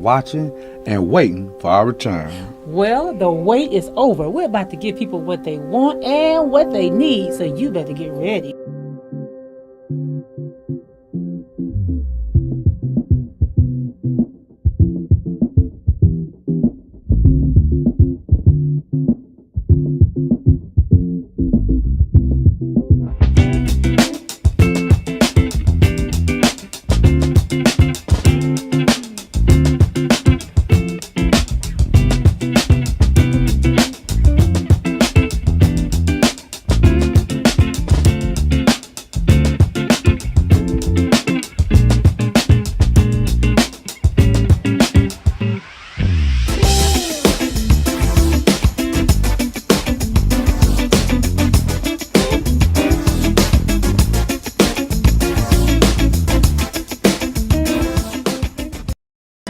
Watching and waiting for our return. Well, the wait is over. We're about to give people what they want and what they need, so you better get ready.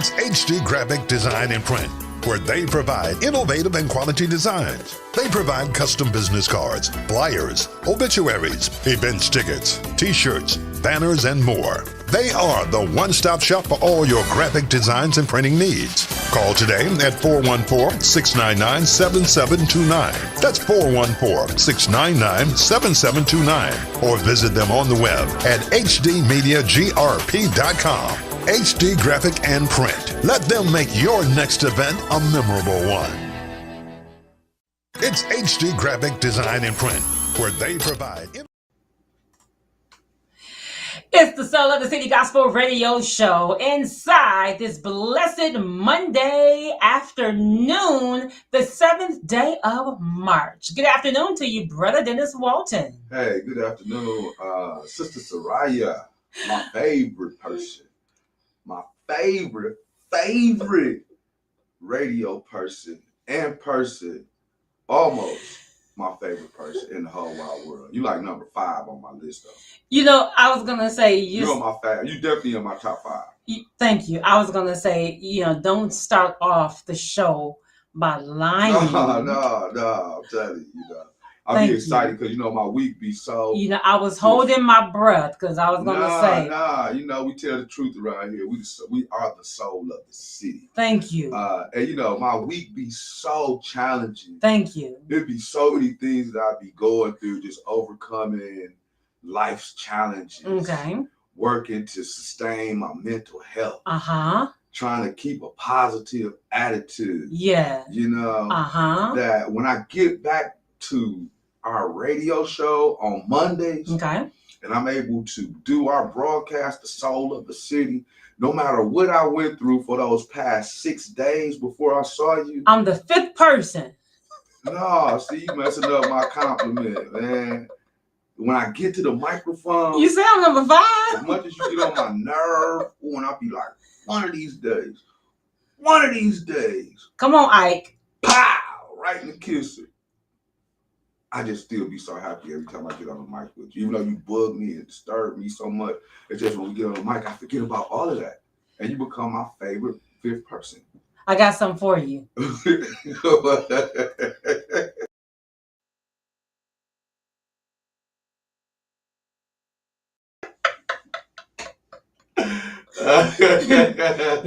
It's HD Graphic Design and Print, where they provide innovative and quality designs. They provide custom business cards, flyers, obituaries, event tickets, t-shirts, banners, and more. They are the one-stop shop for all your graphic designs and printing needs. Call today at 414-699-7729. That's 414-699-7729. Or visit them on the web at hdmediagrp.com. HD Graphic and Print. Let them make your next event a memorable one. It's HD Graphic Design and Print, where they provide... It's the Soul of the City Gospel Radio Show inside this blessed Monday afternoon, the 7th day of March. Good afternoon to you, Brother Dennis Walton. Hey, good afternoon, Sister Soraya, my favorite person, my favorite radio person and person, almost my favorite person in the whole wide world. You like number 5 on my list, though. You know, I was going to say... You're my favorite. You definitely in my top 5. Thank you. I was going to say, don't start off the show by lying. No, I'm telling you, I'll be excited because, my week be so... I was holding my breath because I was going to say... we tell the truth around here. We are the soul of the city. Thank you. And, my week be so challenging. Thank you. There'd be so many things that I'd be going through, just overcoming life's challenges. Okay. Working to sustain my mental health. Uh-huh. Trying to keep a positive attitude. Yeah. That when I get back to our radio show on Mondays, okay, and I'm able to do our broadcast, The Soul of the City, no matter what I went through for those past 6 days before I saw you. I'm the 5th person. No, see, you messing up my compliment, man. When I get to the microphone, you say I'm number 5. As much as you get on my nerve, and I'll be like, one of these days, come on, Ike, pow, right in the kisser. I just still be so happy every time I get on the mic with you. Even though you bug me and disturb me so much, it's just when we get on the mic, I forget about all of that. And you become my favorite 5th person. I got something for you. You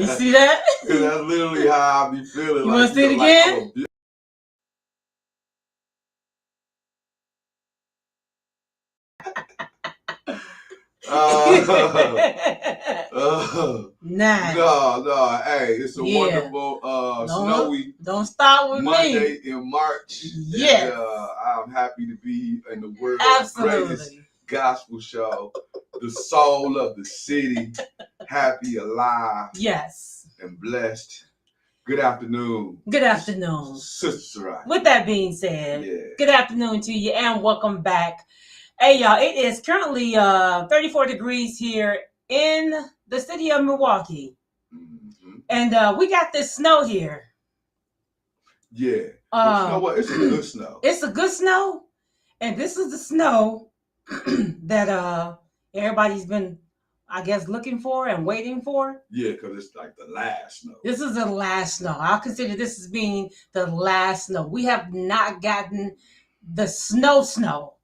see that? That's literally how I be feeling. You want to see it again? Nah. No. Hey, it's a wonderful, snowy don't start with Monday in March. Yes. And, I'm happy to be in the world's greatest gospel show, the soul of the city, happy, alive, yes, and blessed. Good afternoon. Good afternoon, Sister Soraya. With that being said, Good afternoon to you and welcome back. Hey, y'all, it is currently 34 degrees here in the city of Milwaukee. Mm-hmm. And we got this snow here. Yeah. You know what? It's a good snow. It's a good snow. And this is the snow that everybody's been, I guess, looking for and waiting for. Yeah, because it's like the last snow. This is the last snow. I'll consider this as being the last snow. We have not gotten the snow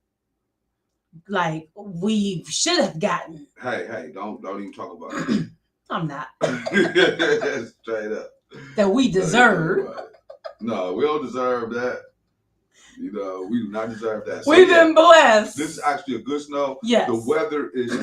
like we should have gotten. Hey, don't even talk about it. I'm not. Straight up. That we deserve. No, we don't deserve that. We do not deserve that. We've been blessed. This is actually a good snow. Yes. The weather is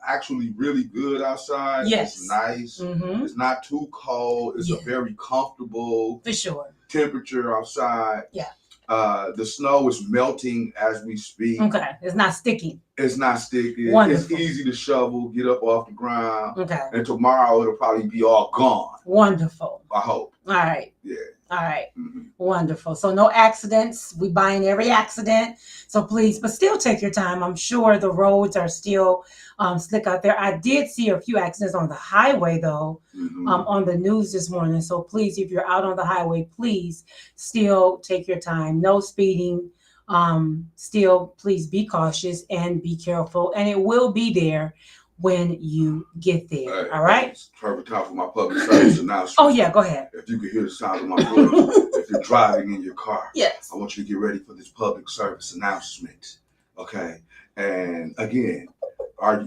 actually really good outside. Yes. It's nice. Mm-hmm. It's not too cold. It's a very comfortable for sure temperature outside. Yeah. The snow is melting as we speak. Okay. It's not sticky. It's not sticky. Wonderful. It's easy to shovel, get up off the ground. Okay. And tomorrow it'll probably be all gone. Wonderful. I hope. All right. Yeah. All right. Mm-hmm. Wonderful. So no accidents. We buying every accident. So please, but still take your time. I'm sure the roads are still slick out there. I did see a few accidents on the highway though, on the news this morning. So please, if you're out on the highway, please still take your time. No speeding. Still, please be cautious and be careful. And it will be there when you get there. Hey, All right. It's perfect time for my public service announcement. Oh yeah, go ahead. If you can hear the sound of my voice, if you're driving in your car, Yes. I want you to get ready for this public service announcement. Okay. And again,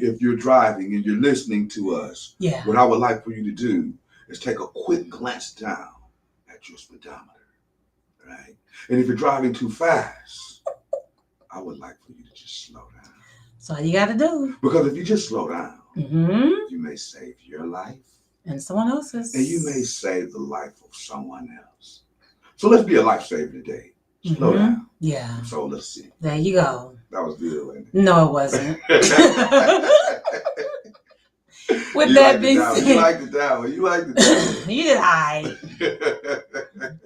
if you're driving and you're listening to us, Yeah. what I would like for you to do is take a quick glance down at your speedometer, right? And if you're driving too fast, I would like for you to just slow down. So all you got to do. Because if you just slow down, Mm-hmm. you may save your life And someone else's. and you may save the life of someone else. So let's be a lifesaver today. Slow down. Yeah. So let's see. There you go. That was good, wasn't it? No, it wasn't. With You that liked being it, said, you liked it that one. You liked it that you did hide. one.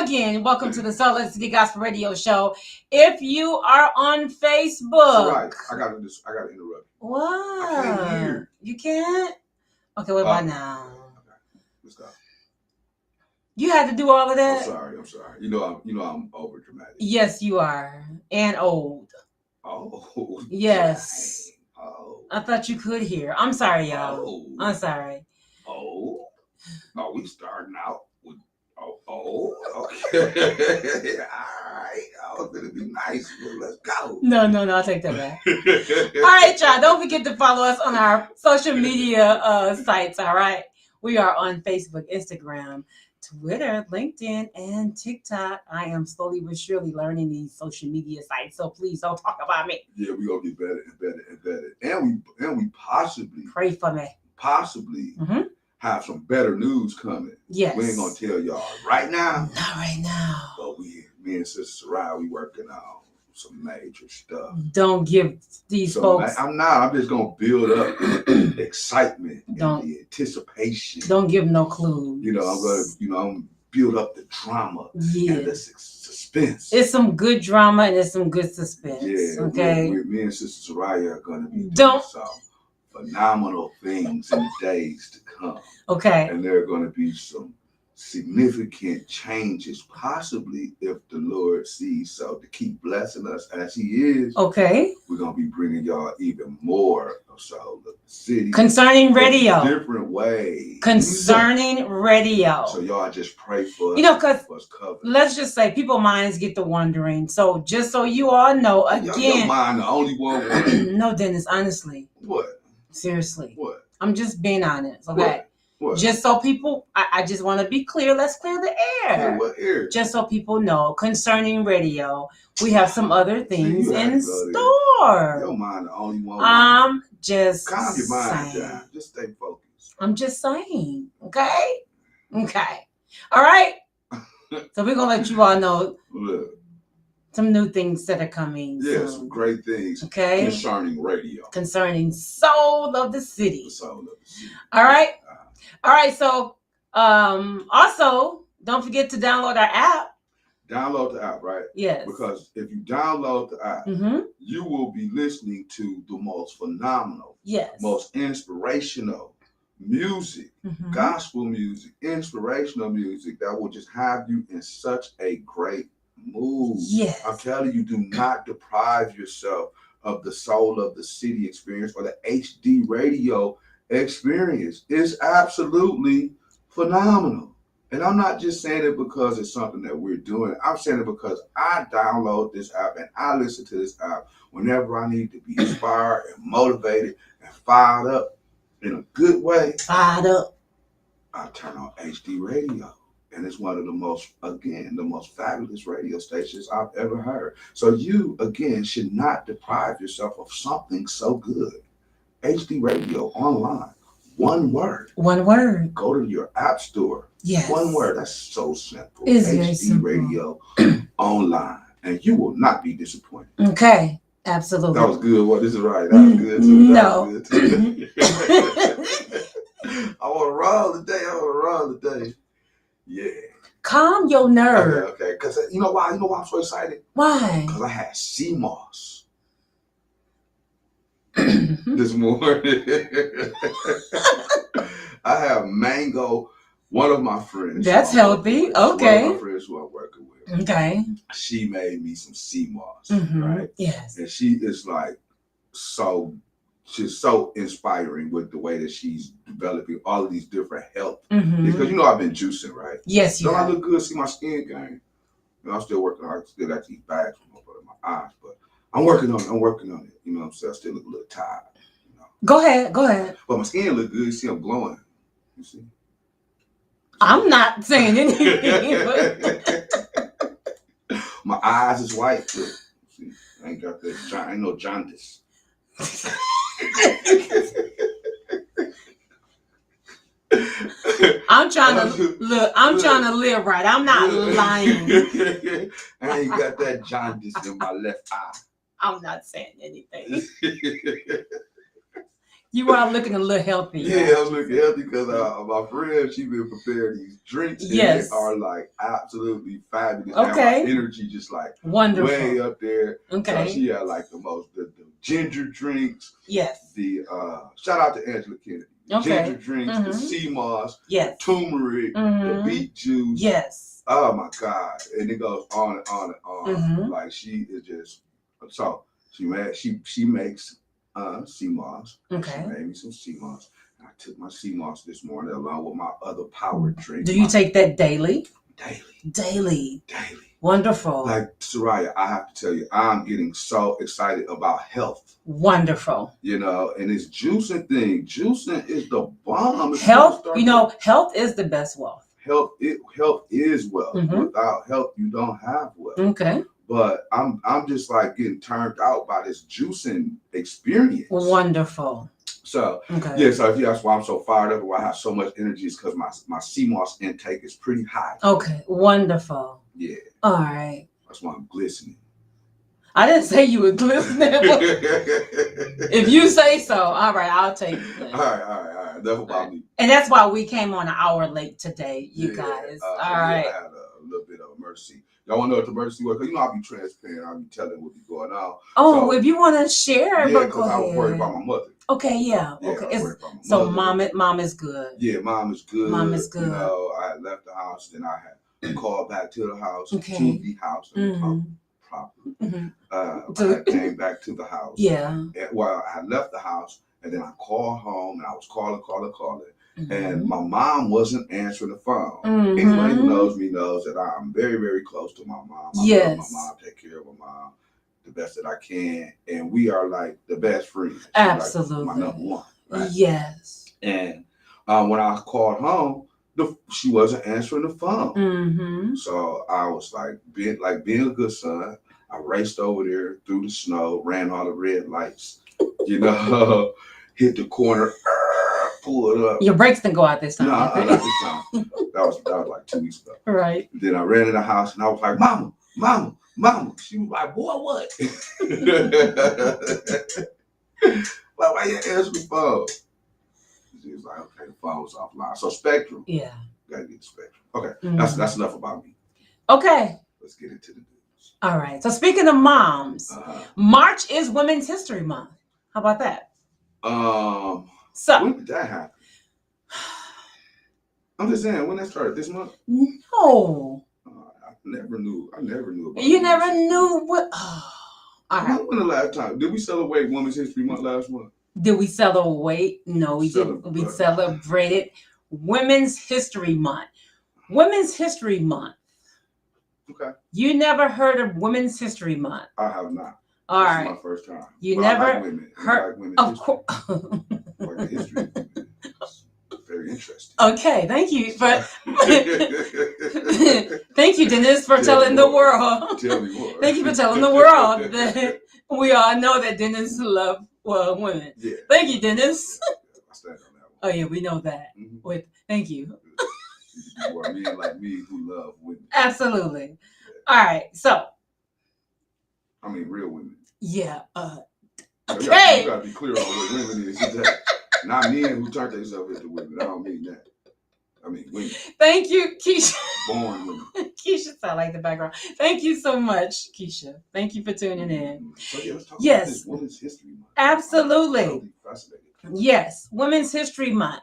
Again, welcome to the Salt Lake City Gospel Radio Show. If you are on Facebook, Right. I gotta interrupt. what? I can't hear. You can't? Okay, what about now? Okay. Let's go. You had to do all of I'm that? sorry. You know I'm over dramatic. Yes, you are. And old. Oh. Yes. Dang. Oh. I thought you could hear. I'm sorry, y'all. Oh. I'm sorry. Oh. Are we starting out with okay. All right. I was gonna be nice, but let's go. No, I'll take that back. All right, y'all. Don't forget to follow us on our social media sites. All right. We are on Facebook, Instagram, Twitter, LinkedIn, and TikTok. I am slowly but surely learning these social media sites. So please don't talk about me. Yeah, we're gonna get better and better and better. And we possibly Pray for me. Mhm. have some better news coming. Yes. We ain't gonna tell y'all right now, Not right now. but me and Sister Sarai, we working on some major stuff. Don't give these folks. I'm just gonna build up excitement Don't- and the anticipation. Don't give no clues. I'm gonna build up the drama Yeah. and the suspense. It's some good drama and it's some good suspense. Yeah, Okay. me and Sister Soraya are gonna be doing Don't- some phenomenal things in the days to come, Okay. and there are gonna be some significant changes, possibly if the Lord sees so, to keep blessing us as He is. Okay. We're gonna be bringing y'all even more of so the city Concerning radio. different ways. Concerning radio. So y'all just pray for us. You know, 'cause for us covered. let's just say people minds get to wondering. So just so you all know, Your again, mind the only one. no, Dennis, honestly, What? seriously, What? I'm just being honest. Okay. What? Just so people, I just want to be clear. Let's clear the air. What ear? Just so people know, concerning radio, we have some other things you in have to go there. store. Your mind the only one. I'm just Calm your mind saying. down. Just stay focused. I'm just saying. Okay. Okay. All right. So we're gonna let you all know Look, some new things that are coming. yeah, soon. some great things Okay. concerning radio. Concerning Soul of the City. The soul of the city. All right. All right. So also don't forget to download our app. Download the app, right? Yes. Because if you download the app, Mm-hmm. you will be listening to the most phenomenal, Yes. most inspirational music, Mhm. gospel music, inspirational music that will just have you in such a great mood. Yes. I'm telling you, do not deprive yourself of the soul of the city experience or the HD radio experience. It's absolutely phenomenal. And I'm not just saying it because it's something that we're doing. I'm saying it because I download this app and I listen to this app whenever I need to be inspired and motivated and fired up in a good way. Fired up. I turn on HD radio. And it's one of the most fabulous radio stations I've ever heard. So you, again, should not deprive yourself of something so good. HD radio online. One word. One word. Go to your app store. Yes. One word. That's so simple. It's very HD simple. radio online. And you will not be disappointed. Okay. Absolutely. That was good. What this is right. That was good too. No. That was good too. I want to roll today. Yeah. Calm your nerve. Okay. Because you know why? You know why I'm so excited? Why? Because I had sea moss Mhm. this morning. I have mango. One of my friends. That's healthy. One of Okay. my friends who I'm working with. Okay. She made me some sea moss, Mhm. right? Yes. And she is like so she's so inspiring with the way that she's developing all of these different health. Mhm. Because you know I've been juicing, right? Yes, you Don't I have. look good? See my skin game. You know, I'm still working on it. I still got these bags from my eyes, but I'm working on it. You know what I'm saying? I still look a little tired. You know? Go ahead. But my skin look good. You see, I'm glowing. You see? I'm not saying anything. My eyes is white. Look, see, I ain't got that. I ain't no jaundice. I'm trying to look. I'm trying to live right. I'm not lying. I ain't got that jaundice in my left eye. I'm not saying anything. You are looking a little healthy. Yeah, I'm looking healthy because my friend, she been preparing these drinks. And Yes. they are like absolutely fabulous. Okay. And my energy just like Wonderful. way up there. Okay. So she had like the ginger drinks. Yes. The shout out to Angela Kennedy. The Okay. ginger drinks, the sea moss, Yes. turmeric, the beet juice. Yes. Oh my God. And it goes on and on and on. Mhm. Like she is just so she makes sea moss. Okay. She made me some sea moss. I took my sea moss this morning along with my other power drink. Do you take that daily? Daily. Wonderful. Like Soraya, I have to tell you, I'm getting so excited about health. Wonderful. You know, and this juicing thing. Juicing is the bomb. Health, health is the best wealth. Health is wealth. Mhm. Without health, you don't have wealth. Okay. But I'm just like getting turned out by this juicing experience. Wonderful. So Okay. yeah, so that's why I'm so fired up and why I have so much energy is because my sea moss intake is pretty high. Okay. Wonderful. Yeah. All right. That's why I'm glistening. I didn't say you were glistening. If you say so, all right, I'll take it. All right. Enough about me. And that's why we came on an hour late today, you guys. All right. I had a little bit of emergency. Y'all want to know what the emergency was? Because I'll be transparent. I'll be telling what be going on. Oh, So, if you want to share, yeah, but because go I was worried ahead. about my mother. Okay, yeah. Yeah, Okay. I was worried about my So mother. mom is good. Yeah, mom is good. Mom is good. You know, I had left the house, then I had called back to the house, Okay. to the house, and Mhm. properly. Mhm. I came back to the house. Yeah. Well, I had left the house, and then I called home, and I was calling. Mhm. And my mom wasn't answering the phone. Mhm. Anybody who knows me knows that I'm very, very close to my mom. I Yes. love my mom, take care of my mom the best that I can. And we are like the best friends. She's Absolutely. like my number one. Right? Yes. And when I called home, she wasn't answering the phone. Mm-hmm. So I was like being a good son. I raced over there through the snow, ran all the red lights, hit the corner, pulled up. Your brakes didn't go out this time. No, okay? not this time. That was like 2 weeks ago. Right. Then I ran in the house and I was like, Mama. She was like, boy, what? Like, why you answer the phone? She was like, okay, the phone was offline. So Spectrum. Yeah. Gotta get the Spectrum. Okay, Mhm. that's enough about me. Okay. Let's get into the news. All right. So speaking of moms, March is Women's History Month. How about that? So When did that happen? I'm just saying, when that started this month? no. I never knew about You Women's never History knew what. Oh, all right. When the last time? Did we celebrate Women's History Month last month? Did we celebrate? No, we didn't. We celebrated Women's History Month. Women's History Month. Okay. You never heard of Women's History Month? I have not. All This right. is my first time. You But never I like women. I heard- like women's Of history. course. Like the history of women. It's very interesting. Okay, thank you. But thank you, Dennis, for Tell me telling the more. world. Tell me more. Thank you for telling the world that we all know that Dennis loves women. Yeah. Thank you, Dennis. I stand on that one. Oh yeah, we know that. Mhm. Thank you. You are men like me who love women. Absolutely. All right. So I mean, real women. yeah. You Okay. gotta be clear on what women is. Not men who turn themselves into women. I don't mean that. I mean women. Thank you, Keisha. Born women. Keisha sound like the background. Thank you so much, Keisha. Thank you for tuning in. Mhm. So yeah, let's talk Yes. about this Women's History Month. Absolutely. I'm totally fascinated. Yes, Women's History Month.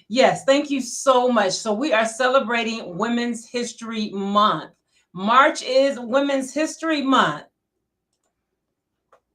Yes, thank you so much. So we are celebrating Women's History Month. March is Women's History Month.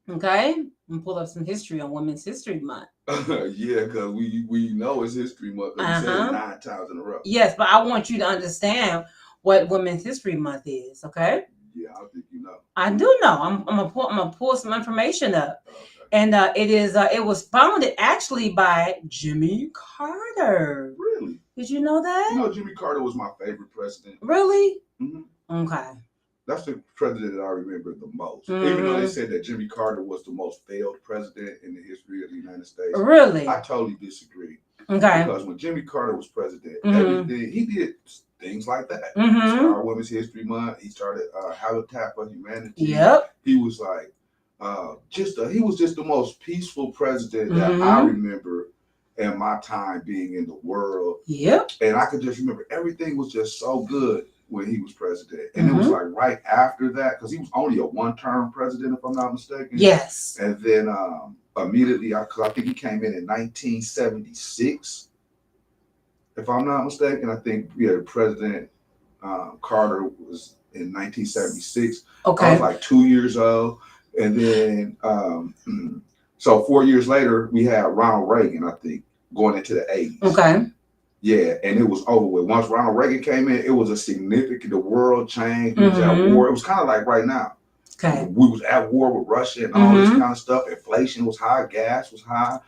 Okay, I'm gonna pull up some history on Women's History Month. Yeah, because we know it's History Month. You said it 9 times in a row. Yes, but I want you to understand what Women's History Month is. Okay. Yeah, I think you know. I do know. I'm gonna pull some information up, Okay. and it was founded actually by Jimmy Carter. Really? Did you know that? You know, Jimmy Carter was my favorite president. Really? Hmm. Okay. That's the president that I remember the most. Even though they said that Jimmy Carter was the most failed president in the history of the United States. Really? I totally disagree. Okay. Because when Jimmy Carter was president, everything he did things like that. He started Women's History Month. He started Habitat for Humanity. Yep. He was like he was just the most peaceful president that I remember in my time being in the world. Yep. And I could just remember everything was just so good when he was president. And it was like right after that, because he was only a one-term president, if I'm not mistaken. Yes. And then immediately, I think he came in 1976, if I'm not mistaken. I think President Carter was in 1976. Okay. I was like 2 years old. And then, so 4 years later, we had Ronald Reagan, I think, going into the 80s. Okay. Yeah, and it was over with. Once Ronald Reagan came in, it was the world changed. We was at war. It was kind of like right now. Okay. We was at war with Russia and all this kind of stuff. Inflation was high, gas was high,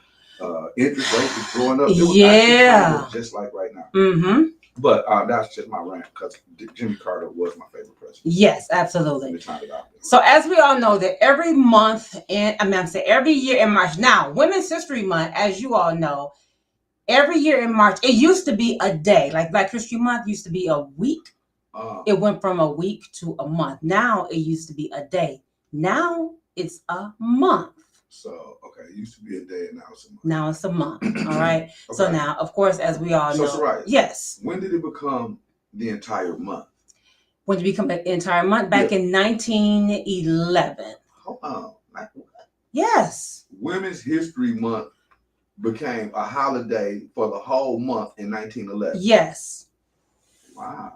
interest rates was going up. It was kind of just like right now. But that's just my rant, because Jimmy Carter was my favorite president. Yes, absolutely. So as we all know that every year in March. Now, Women's History Month, as you all know, every year in March, it used to be a day. Like Black History Month used to be a week. It went from a week to a month. Now it used to be a day. Now it's a month. So, okay, it used to be a day and now it's a month. Now it's a month. All right. Okay. So now, of course, as we all know. So, right. Yes. When did it become the entire month? When did it become the entire month? Back in 1911. Hold on. Like what? Yes. Women's History Month became a holiday for the whole month in 1911. Yes. Wow.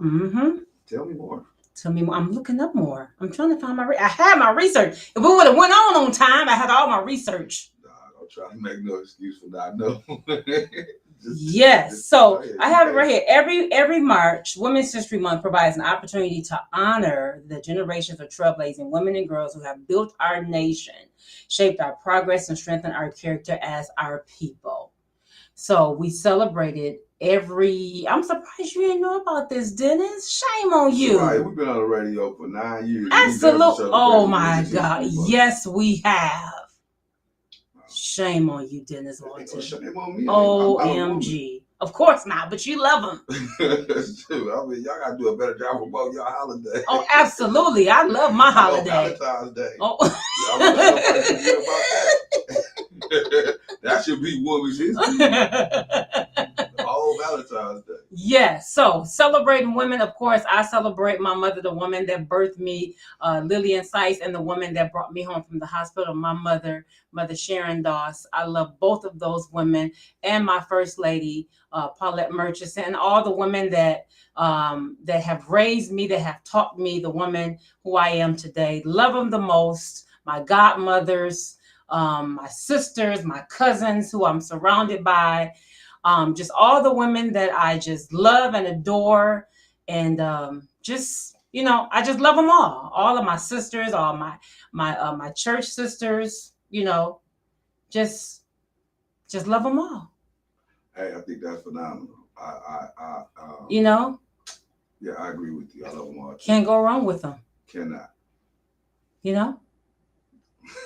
Tell me more. I'm looking up more. I'm trying to find I had my research. If we would have went on time, I had all my research. Nah, don't try to make no excuse for that. No. Yes. So I have it right here. Every March, Women's History Month provides an opportunity to honor the generations of trailblazing women and girls who have built our nation, shaped our progress, and strengthened our character as our people. So we celebrated I'm surprised you didn't know about this, Dennis. Shame on you. Right, we've been on the radio for 9 years. Absolutely. Oh my God. Yes, we have. Shame on you, Dennis Martin. Shame on me. OMG. Of course not, but you love them. Shoot, I mean, y'all gotta do a better job about your holiday. Oh, absolutely. I love my holiday. Valentine's Day. Oh. Y'all want to about that? That should be Women's History. All Valentine's Day. Yes. So celebrating women, of course, I celebrate my mother, the woman that birthed me, Lillian Sykes, and the woman that brought me home from the hospital, my mother, Mother Sharon Doss. I love both of those women, and my first lady, Paulette Murchison, and all the women that have raised me, that have taught me, the woman who I am today. Love them the most. My godmothers, my sisters, my cousins, who I'm surrounded by. Just all the women that I just love and adore, and I just love them all. All of my sisters, all my church sisters, just love them all. Hey, I think that's phenomenal. Yeah, I agree with you. I love them all. Can't go wrong with them. Cannot.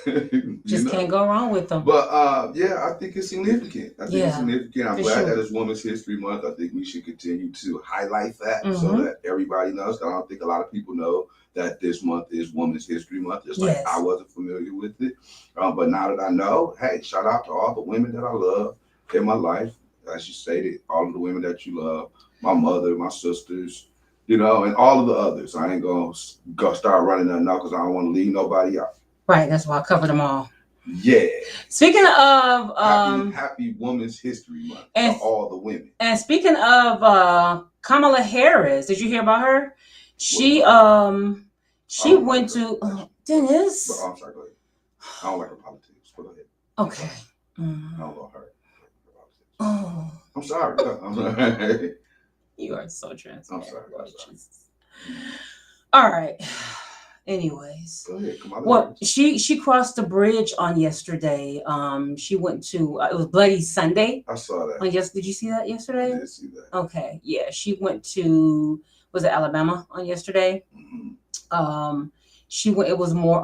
Can't go wrong with them. But I think it's significant. It's significant. I'm glad that it's Women's History Month. I think we should continue to highlight that so that everybody knows. I don't think a lot of people know that this month is Women's History Month. Just like I wasn't familiar with it. But now that I know, hey, shout out to all the women that I love in my life. As you stated, all of the women that you love, my mother, my sisters, and all of the others. I ain't going to start running that now because I don't want to leave nobody out. Right, that's why I covered them all. Yeah. Speaking of happy Women's History Month for all the women. And speaking of Kamala Harris, did you hear about her? She went to Dennis. I'm sorry, go ahead. I don't like her politics. But go ahead. Okay. I don't know her. Oh, I'm sorry. I'm sorry. you are so transparent. I'm sorry. Lord Jesus. All right. Anyways. Go ahead. Come on. Well, she crossed the bridge on yesterday. She went to it was Bloody Sunday. I saw that. Did you see that I yesterday? did see that. Okay, yeah, she went to was it Alabama on yesterday? Mhm. She went. It was more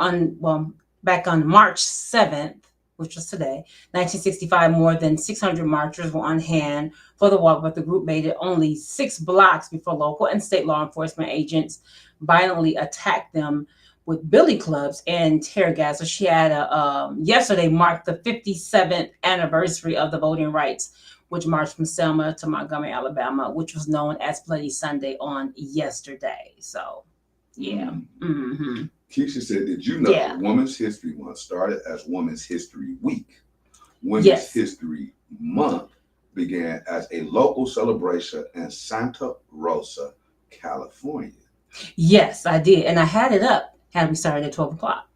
back on March 7th, which was today, 1965. More than 600 marchers were on hand for the walk, but the group made it only 6 blocks before local and state law enforcement agents violently attacked them with billy clubs and tear gas. So she had yesterday marked the 57th anniversary of the voting rights, which marched from Selma to Montgomery, Alabama, which was known as Bloody Sunday on yesterday. So, yeah. Mm-hmm. Keisha said, did you know Women's History Month started as Women's History Week? Women's History Month began as a local celebration in Santa Rosa, California. Yes, I did. And I had it up. Had we started at 12 o'clock.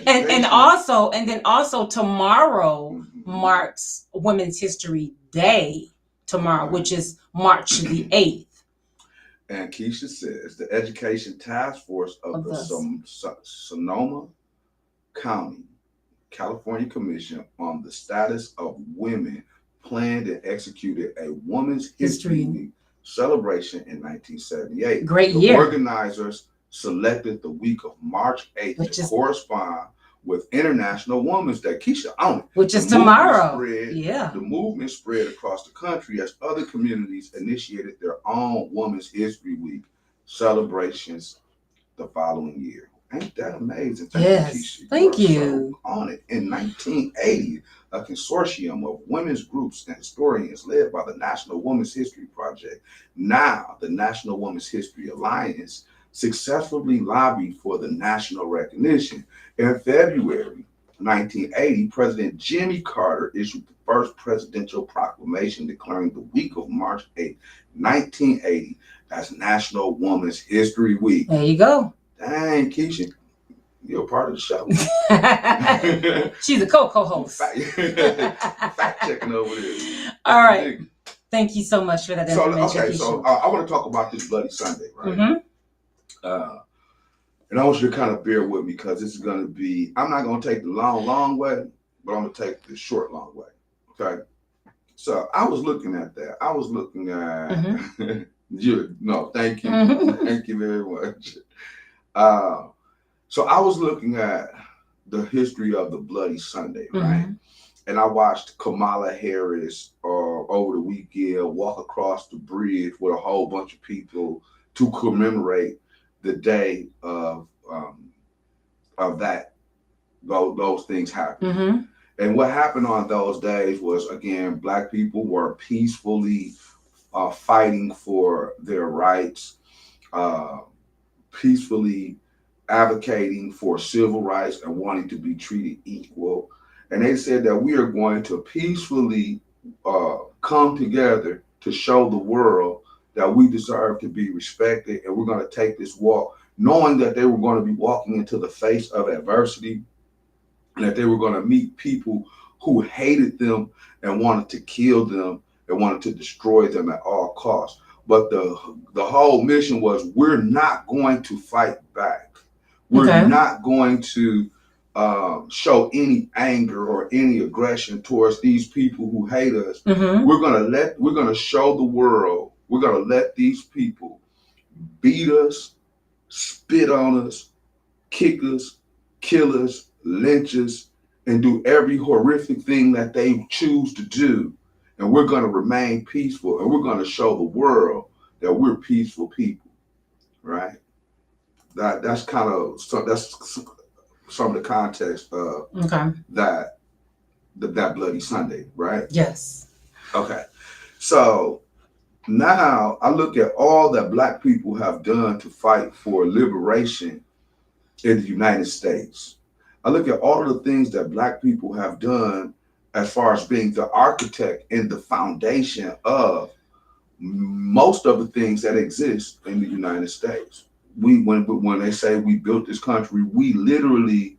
and also tomorrow marks Women's History Day tomorrow, which is March the 8th. And Keisha says the Education Task Force of the Sonoma County, California Commission on the Status of Women planned and executed a Women's History Week celebration in 1978. Great the year. Organizers selected the week of March 8th to correspond with International Women's Day. Keisha owned it. Which is tomorrow. The movement spread across the country as other communities initiated their own Women's History Week celebrations the following year. Ain't that amazing? Thank you. Thank you. So on it. In 1980, a consortium of women's groups and historians led by the National Women's History Project, now the National Women's History Alliance, successfully lobbied for the national recognition. In February 1980, President Jimmy Carter issued the first presidential proclamation declaring the week of March 8, 1980 as National Women's History Week. There you go. Dang, Keisha, you're a part of the show. She's a co-host. Fact checking over there. All right. Thank you so much for that information. So I want to talk about this Bloody Sunday, right? Mm-hmm. And I want you to kind of bear with me because this is going to be, I'm not going to take the long way, but I'm going to take the short, long way. Okay. So I was looking at that. I was looking at, thank you. Mm-hmm. Thank you very much. So I was looking at the history of the Bloody Sunday, right? Mm-hmm. And I watched Kamala Harris over the weekend walk across the bridge with a whole bunch of people to commemorate the day of that those things happened. Mm-hmm. And what happened on those days was, again, Black people were peacefully fighting for their rights, peacefully advocating for civil rights and wanting to be treated equal. And they said that we are going to peacefully come together to show the world that we deserve to be respected, and we're going to take this walk, knowing that they were going to be walking into the face of adversity, and that they were going to meet people who hated them and wanted to kill them and wanted to destroy them at all costs. But the whole mission was, we're not going to fight back. We're not going to show any anger or any aggression towards these people who hate us. Mm-hmm. We're going to show the world. We're going to let these people beat us, spit on us, kick us, kill us, lynch us, and do every horrific thing that they choose to do. And we're going to remain peaceful, and we're going to show the world that we're peaceful people, right? That's kind of that's some of the context of that Bloody Sunday, right? Yes. Okay. So now I look at all that Black people have done to fight for liberation in the United States. I look at all of the things that Black people have done as far as being the architect and the foundation of most of the things that exist in the United States. When they say we built this country, we literally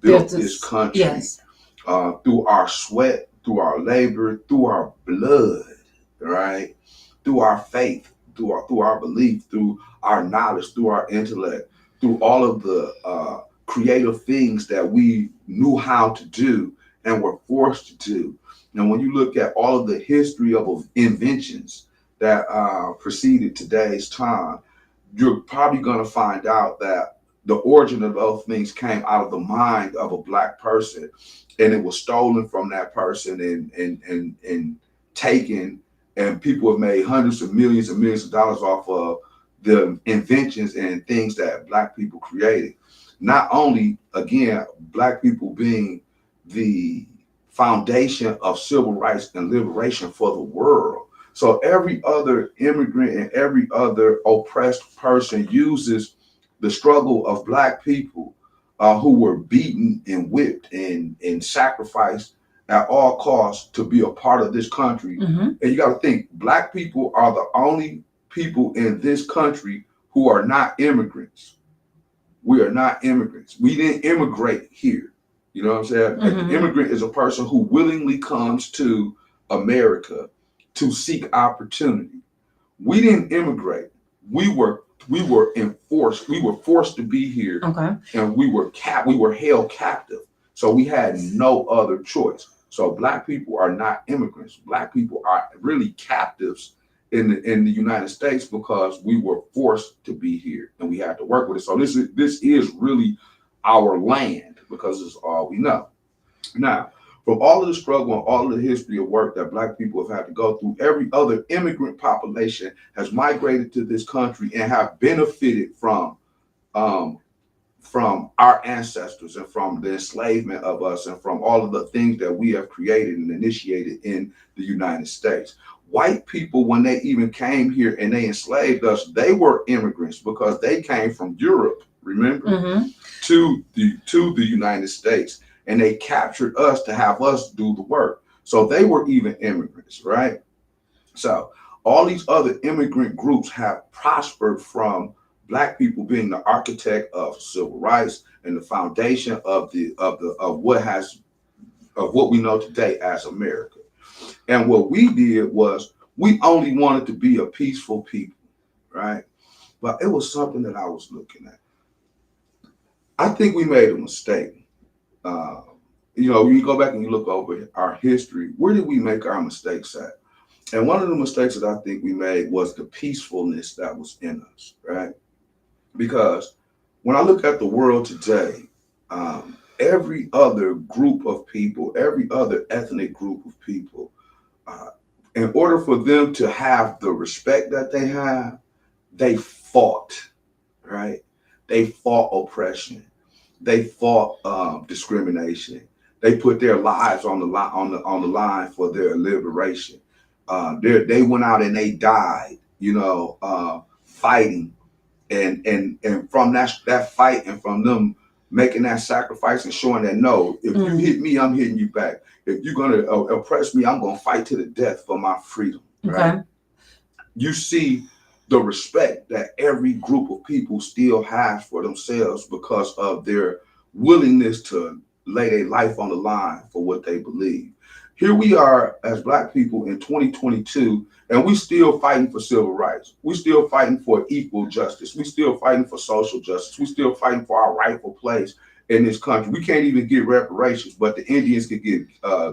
built this country. Yes. Through our sweat, through our labor, through our blood, right? Through our faith, through our belief, through our knowledge, through our intellect, through all of the creative things that we knew how to do and were forced to do. Now, when you look at all of the history of inventions that preceded today's time, you're probably going to find out that the origin of those things came out of the mind of a Black person, and it was stolen from that person and taken, and people have made hundreds of millions and millions of dollars off of the inventions and things that Black people created. Not only, again, Black people being the foundation of civil rights and liberation for the world. So every other immigrant and every other oppressed person uses the struggle of Black people who were beaten and whipped and sacrificed at all costs to be a part of this country. Mm-hmm. And you got to think, Black people are the only people in this country who are not immigrants. We are not immigrants. We didn't immigrate here. You know what I'm saying? Mm-hmm. An immigrant is a person who willingly comes to America to seek opportunity. We didn't immigrate. We were enforced. We were forced to be here, Okay. and we were held captive. So we had no other choice. So Black people are not immigrants. Black people are really captives in the United States because we were forced to be here and we had to work with it. So this is really our land because it's all we know. Now, from all of the struggle and all of the history of work that Black people have had to go through, every other immigrant population has migrated to this country and have benefited from our ancestors and from the enslavement of us and from all of the things that we have created and initiated in the United States. White people, when they even came here and they enslaved us, they were immigrants because they came from Europe, remember, Mm-hmm. to the United States, and they captured us to have us do the work. So they were even immigrants, right? So all these other immigrant groups have prospered from Black people being the architect of civil rights and the foundation of what we know today as America. And what we did was we only wanted to be a peaceful people, right? But it was something that I was looking at. I think we made a mistake. When you go back and you look over our history, where did we make our mistakes at? And one of the mistakes that I think we made was the peacefulness that was in us, right? Because when I look at the world today, every other group of people, every other ethnic group of people, in order for them to have the respect that they have, they fought, right? They fought oppression. They fought discrimination. They put their lives on the line for their liberation. They went out and they died, fighting, and from that fight and from them making that sacrifice and showing that no, if you hit me, I'm hitting you back. If you're gonna oppress me, I'm gonna fight to the death for my freedom. Right? Okay. You see the respect that every group of people still has for themselves because of their willingness to lay their life on the line for what they believe. Here we are as Black people in 2022, and we still fighting for civil rights. We still fighting for equal justice. We still fighting for social justice. We still fighting for our rightful place in this country. We can't even get reparations, but the Indians can get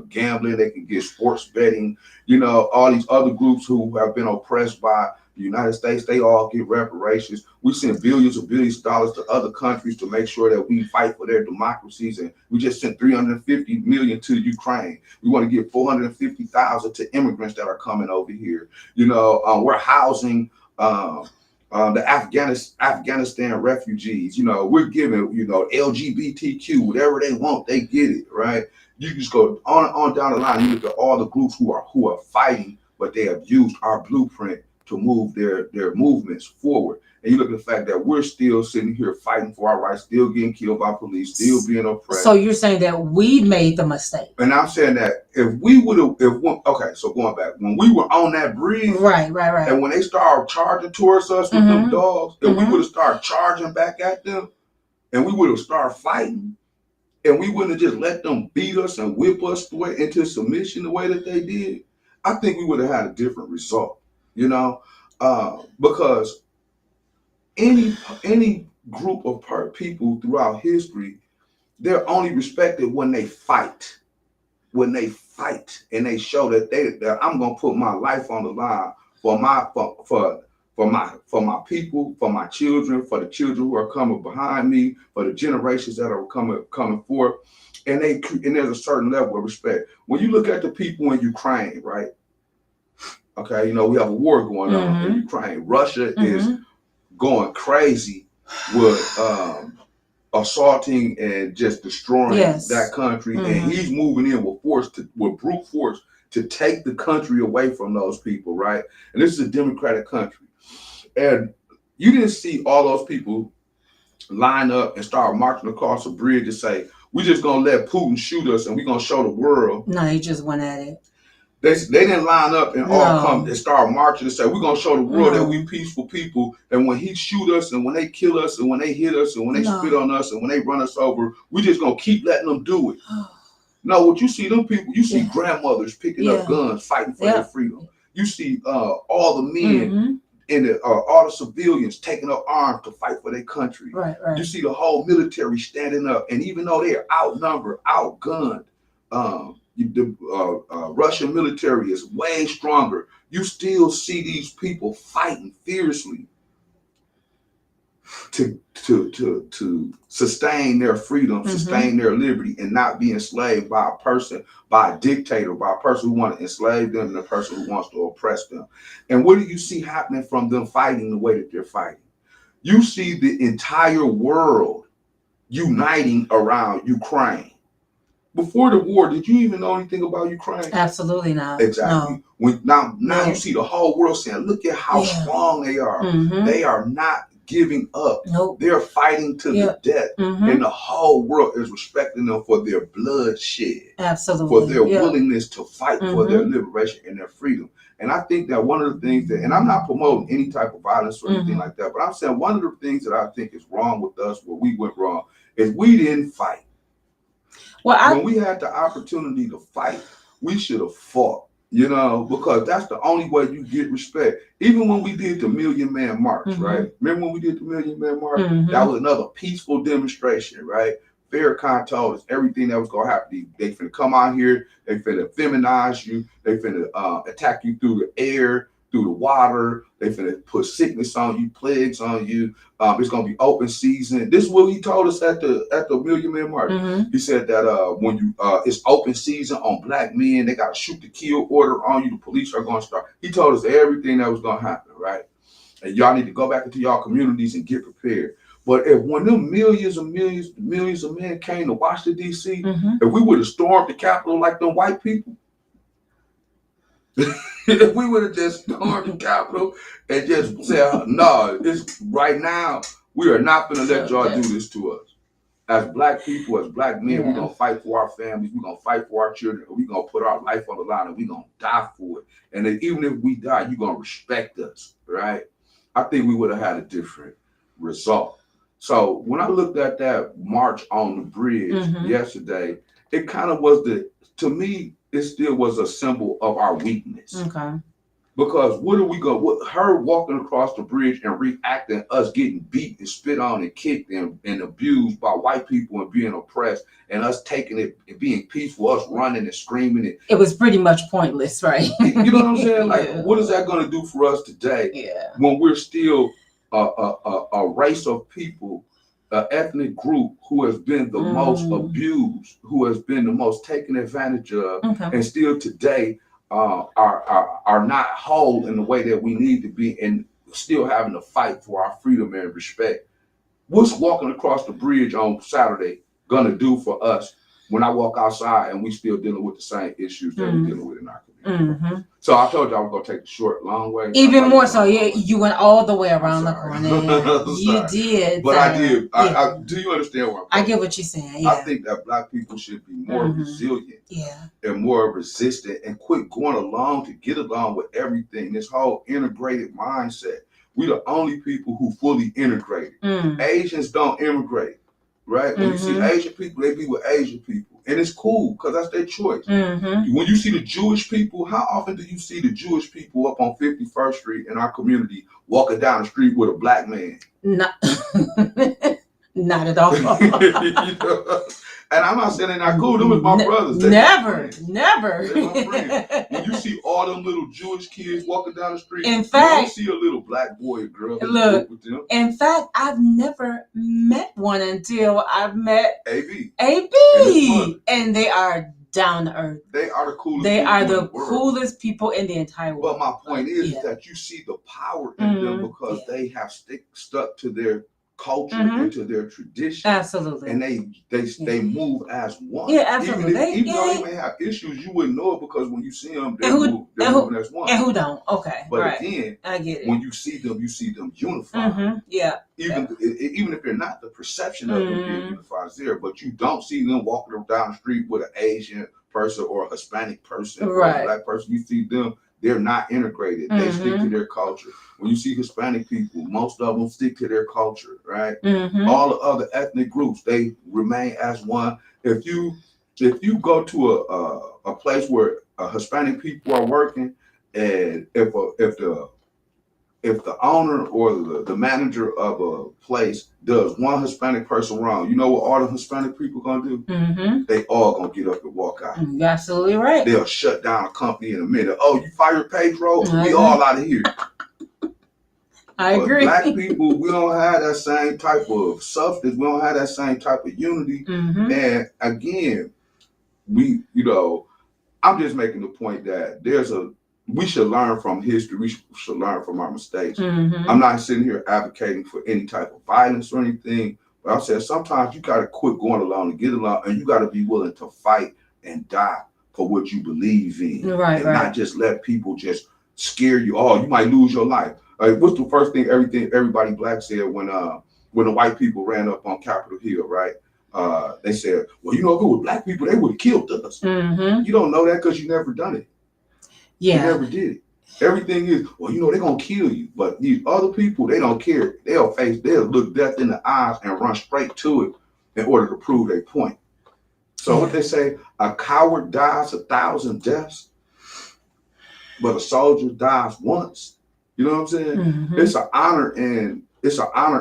gambling. They can get sports betting. All these other groups who have been oppressed by the United States, they all get reparations. We send billions of dollars to other countries to make sure that we fight for their democracies. And we just sent $350 million to Ukraine. We want to give $450,000 to immigrants that are coming over here. We're housing the Afghanistan refugees. We're giving, LGBTQ, whatever they want, they get it, right? You just go on down the line. You look at all the groups who are fighting, but they have used our blueprint to move their movements forward. And you look at the fact that we're still sitting here fighting for our rights, still getting killed by police, still being oppressed. So you're saying that we made the mistake. And I'm saying that if we would have, so going back, when we were on that bridge, right. and when they started charging towards us with them dogs, and we would have started charging back at them, and we would have started fighting, and we wouldn't have just let them beat us and whip us the way into submission the way that they did, I think we would have had a different result, you know, because any group of people throughout history, they're only respected when they fight. When they fight and they show that I'm gonna put my life on the line for my people, for my children, for the children who are coming behind me, for the generations that are coming forth, and there's a certain level of respect. When you look at the people in Ukraine, right? Okay, you know, we have a war going on in Ukraine. Russia is going crazy with assaulting and just destroying that country, and he's moving in with brute force to take the country away from those people, right? And this is a democratic country, and you didn't see all those people line up and start marching across a bridge and say, "We're just gonna let Putin shoot us, and we're gonna show the world." No, he just went at it. They didn't line up and all come and start marching and say, "We're gonna show the world that we peaceful people, and when he shoot us and when they kill us and when they hit us and when they spit on us and when they run us over, we just gonna keep letting them do it." No, what you see them people, you see grandmothers picking up guns, fighting for their freedom. You see all the men and all the civilians taking up arms to fight for their country. Right. You see the whole military standing up, and even though they're outnumbered, outgunned, the Russian military is way stronger. You still see these people fighting fiercely to sustain their freedom, sustain their liberty, and not be enslaved by a person, by a dictator, by a person who wants to enslave them and a person who wants to oppress them. And what do you see happening from them fighting the way that they're fighting? You see the entire world uniting around Ukraine. Before the war, did you even know anything about Ukraine? Absolutely not. Exactly. No. Now you see the whole world saying, "Look at how strong they are. They are not giving up. Nope. They're fighting to the death." And the whole world is respecting them for their bloodshed. Absolutely. For their willingness to fight for their liberation and their freedom. And I think that one of the things that, and I'm not promoting any type of violence or anything like that, but I'm saying one of the things that I think is wrong with us, where we went wrong, is we didn't fight. When we had the opportunity to fight, we should have fought, you know, because that's the only way you get respect. Even when we did the Million Man March, right? Remember when we did the Million Man March? That was another peaceful demonstration, right? Farrakhan told us everything that was going to happen. They finna come out here, they finna feminize you, they finna attack you through the air, through the water, they finna put sickness on you, plagues on you. It's gonna be open season. This is what he told us at the Million Man March. He said that when you it's open season on black men, they got to shoot to kill order on you. The police are gonna start. He told us everything that was gonna happen, right? And y'all need to go back into y'all communities and get prepared. But if when them millions of men came to Washington D.C., if we would have stormed the Capitol like them white people. If we would have just stormed the Capitol and just said, "No, it's right now, we are not going to let y'all do this to us." As black people, as black men, we're going to fight for our families, we're going to fight for our children, we're going to put our life on the line, and we're going to die for it. And then even if we die, you're going to respect us, right? I think we would have had a different result. So when I looked at that march on the bridge yesterday, it kind of was to me, it still was a symbol of our weakness. Okay. Because her walking across the bridge and reacting, us getting beat and spit on and kicked and abused by white people and being oppressed, and us taking it and being peaceful, us running and screaming. It was pretty much pointless, right? You know what I'm saying? Like, what is that going to do for us today when we're still a race of people, an ethnic group who has been the most abused, who has been the most taken advantage of, and still today are not whole in the way that we need to be, and still having to fight for our freedom and respect? What's walking across the bridge on Saturday gonna do for us when I walk outside and we still dealing with the same issues that we're dealing with in our community? So I told you I was gonna take the short, long way. Even more so, you went all the way around the corner. You did. But I did. I do you understand what I'm saying? I get what you're saying. Yeah. I think that black people should be more resilient and more resistant and quit going along to get along with everything. This whole integrated mindset. We the only people who fully integrated. Asians don't immigrate. right? When you see Mhm. Asian people, they be with Asian people, and it's cool because that's their choice. Mm-hmm. When you see the Jewish people, how often do you see the Jewish people up on 51st Street in our community walking down the street with a black man? Not, not at all. You know? And I'm not saying they're not cool. Them is my brothers. They Never, my never. They're my friends. When you see all them little Jewish kids walking down the street, In you fact, don't see a little black boy or girl that look, with them. in fact, I've never met one until I've met AB. AB, and they are down to earth. They are the coolest. They people are in the world. coolest people in the entire world. But my point is Yeah. that you see the power in them because they have stuck to their culture and to their tradition. Absolutely. And they move as one. Yeah, absolutely. Even though they may have issues, you wouldn't know it because when you see them, they're moving as one. And who don't? Okay. But right. again, I get it. when you see them unified. Yeah. Even if they're not, the perception of them being unified is there, but you don't see them walking down the street with an Asian person or a Hispanic person or a black person. You see them, they're not integrated. They stick to their culture. When you see Hispanic people, most of them stick to their culture, right? All the other ethnic groups, they remain as one. If you go to a place where Hispanic people are working, and if the owner or the manager of a place does one Hispanic person wrong, you know what all the Hispanic people gonna do? They all gonna get up and walk out. You're absolutely right. They'll shut down a company in a minute. Oh, you fired Pedro? We all out of here. I agree. Black people, we don't have that same type of substance. We don't have that same type of unity. And again, I'm just making the point that we should learn from history. We should learn from our mistakes. I'm not sitting here advocating for any type of violence or anything, but I'm saying sometimes you got to quit going along and get along, and you got to be willing to fight and die for what you believe in, not just let people just scare you. Oh, you might lose your life. What's the first thing everybody black said when the white people ran up on Capitol Hill, right? They said, well, if it was black people, they would have killed us. You don't know that because you never done it. Yeah. You never did it. Everything is, they're going to kill you. But these other people, they don't care. They'll look death in the eyes and run straight to it in order to prove their point. So what they say, a coward dies 1,000 deaths, but a soldier dies once. You know what I'm saying? It's an honor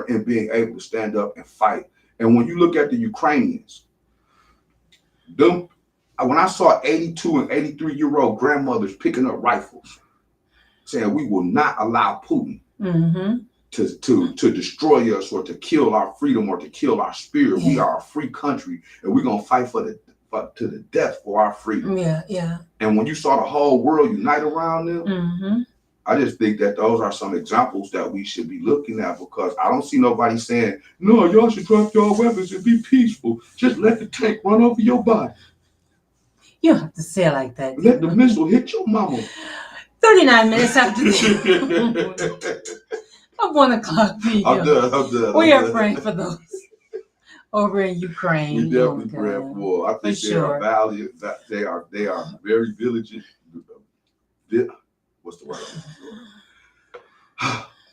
in being able to stand up and fight. And when you look at the Ukrainians, when I saw 82 and 83-year-old grandmothers picking up rifles, saying we will not allow Putin to destroy us or to kill our freedom or to kill our spirit. We are a free country, and we're gonna fight to the death for our freedom. And when you saw the whole world unite around them, I just think that those are some examples that we should be looking at, because I don't see nobody saying, no, y'all should drop your weapons and be peaceful. Just let the tank run over your body. You don't have to say it like that. Let the missile hit your mama. 39 minutes after the 1 o'clock p.m. I'm done. We are praying for those over in Ukraine. We definitely praying for. I think they are valiant. They are very vigilant. What's the word?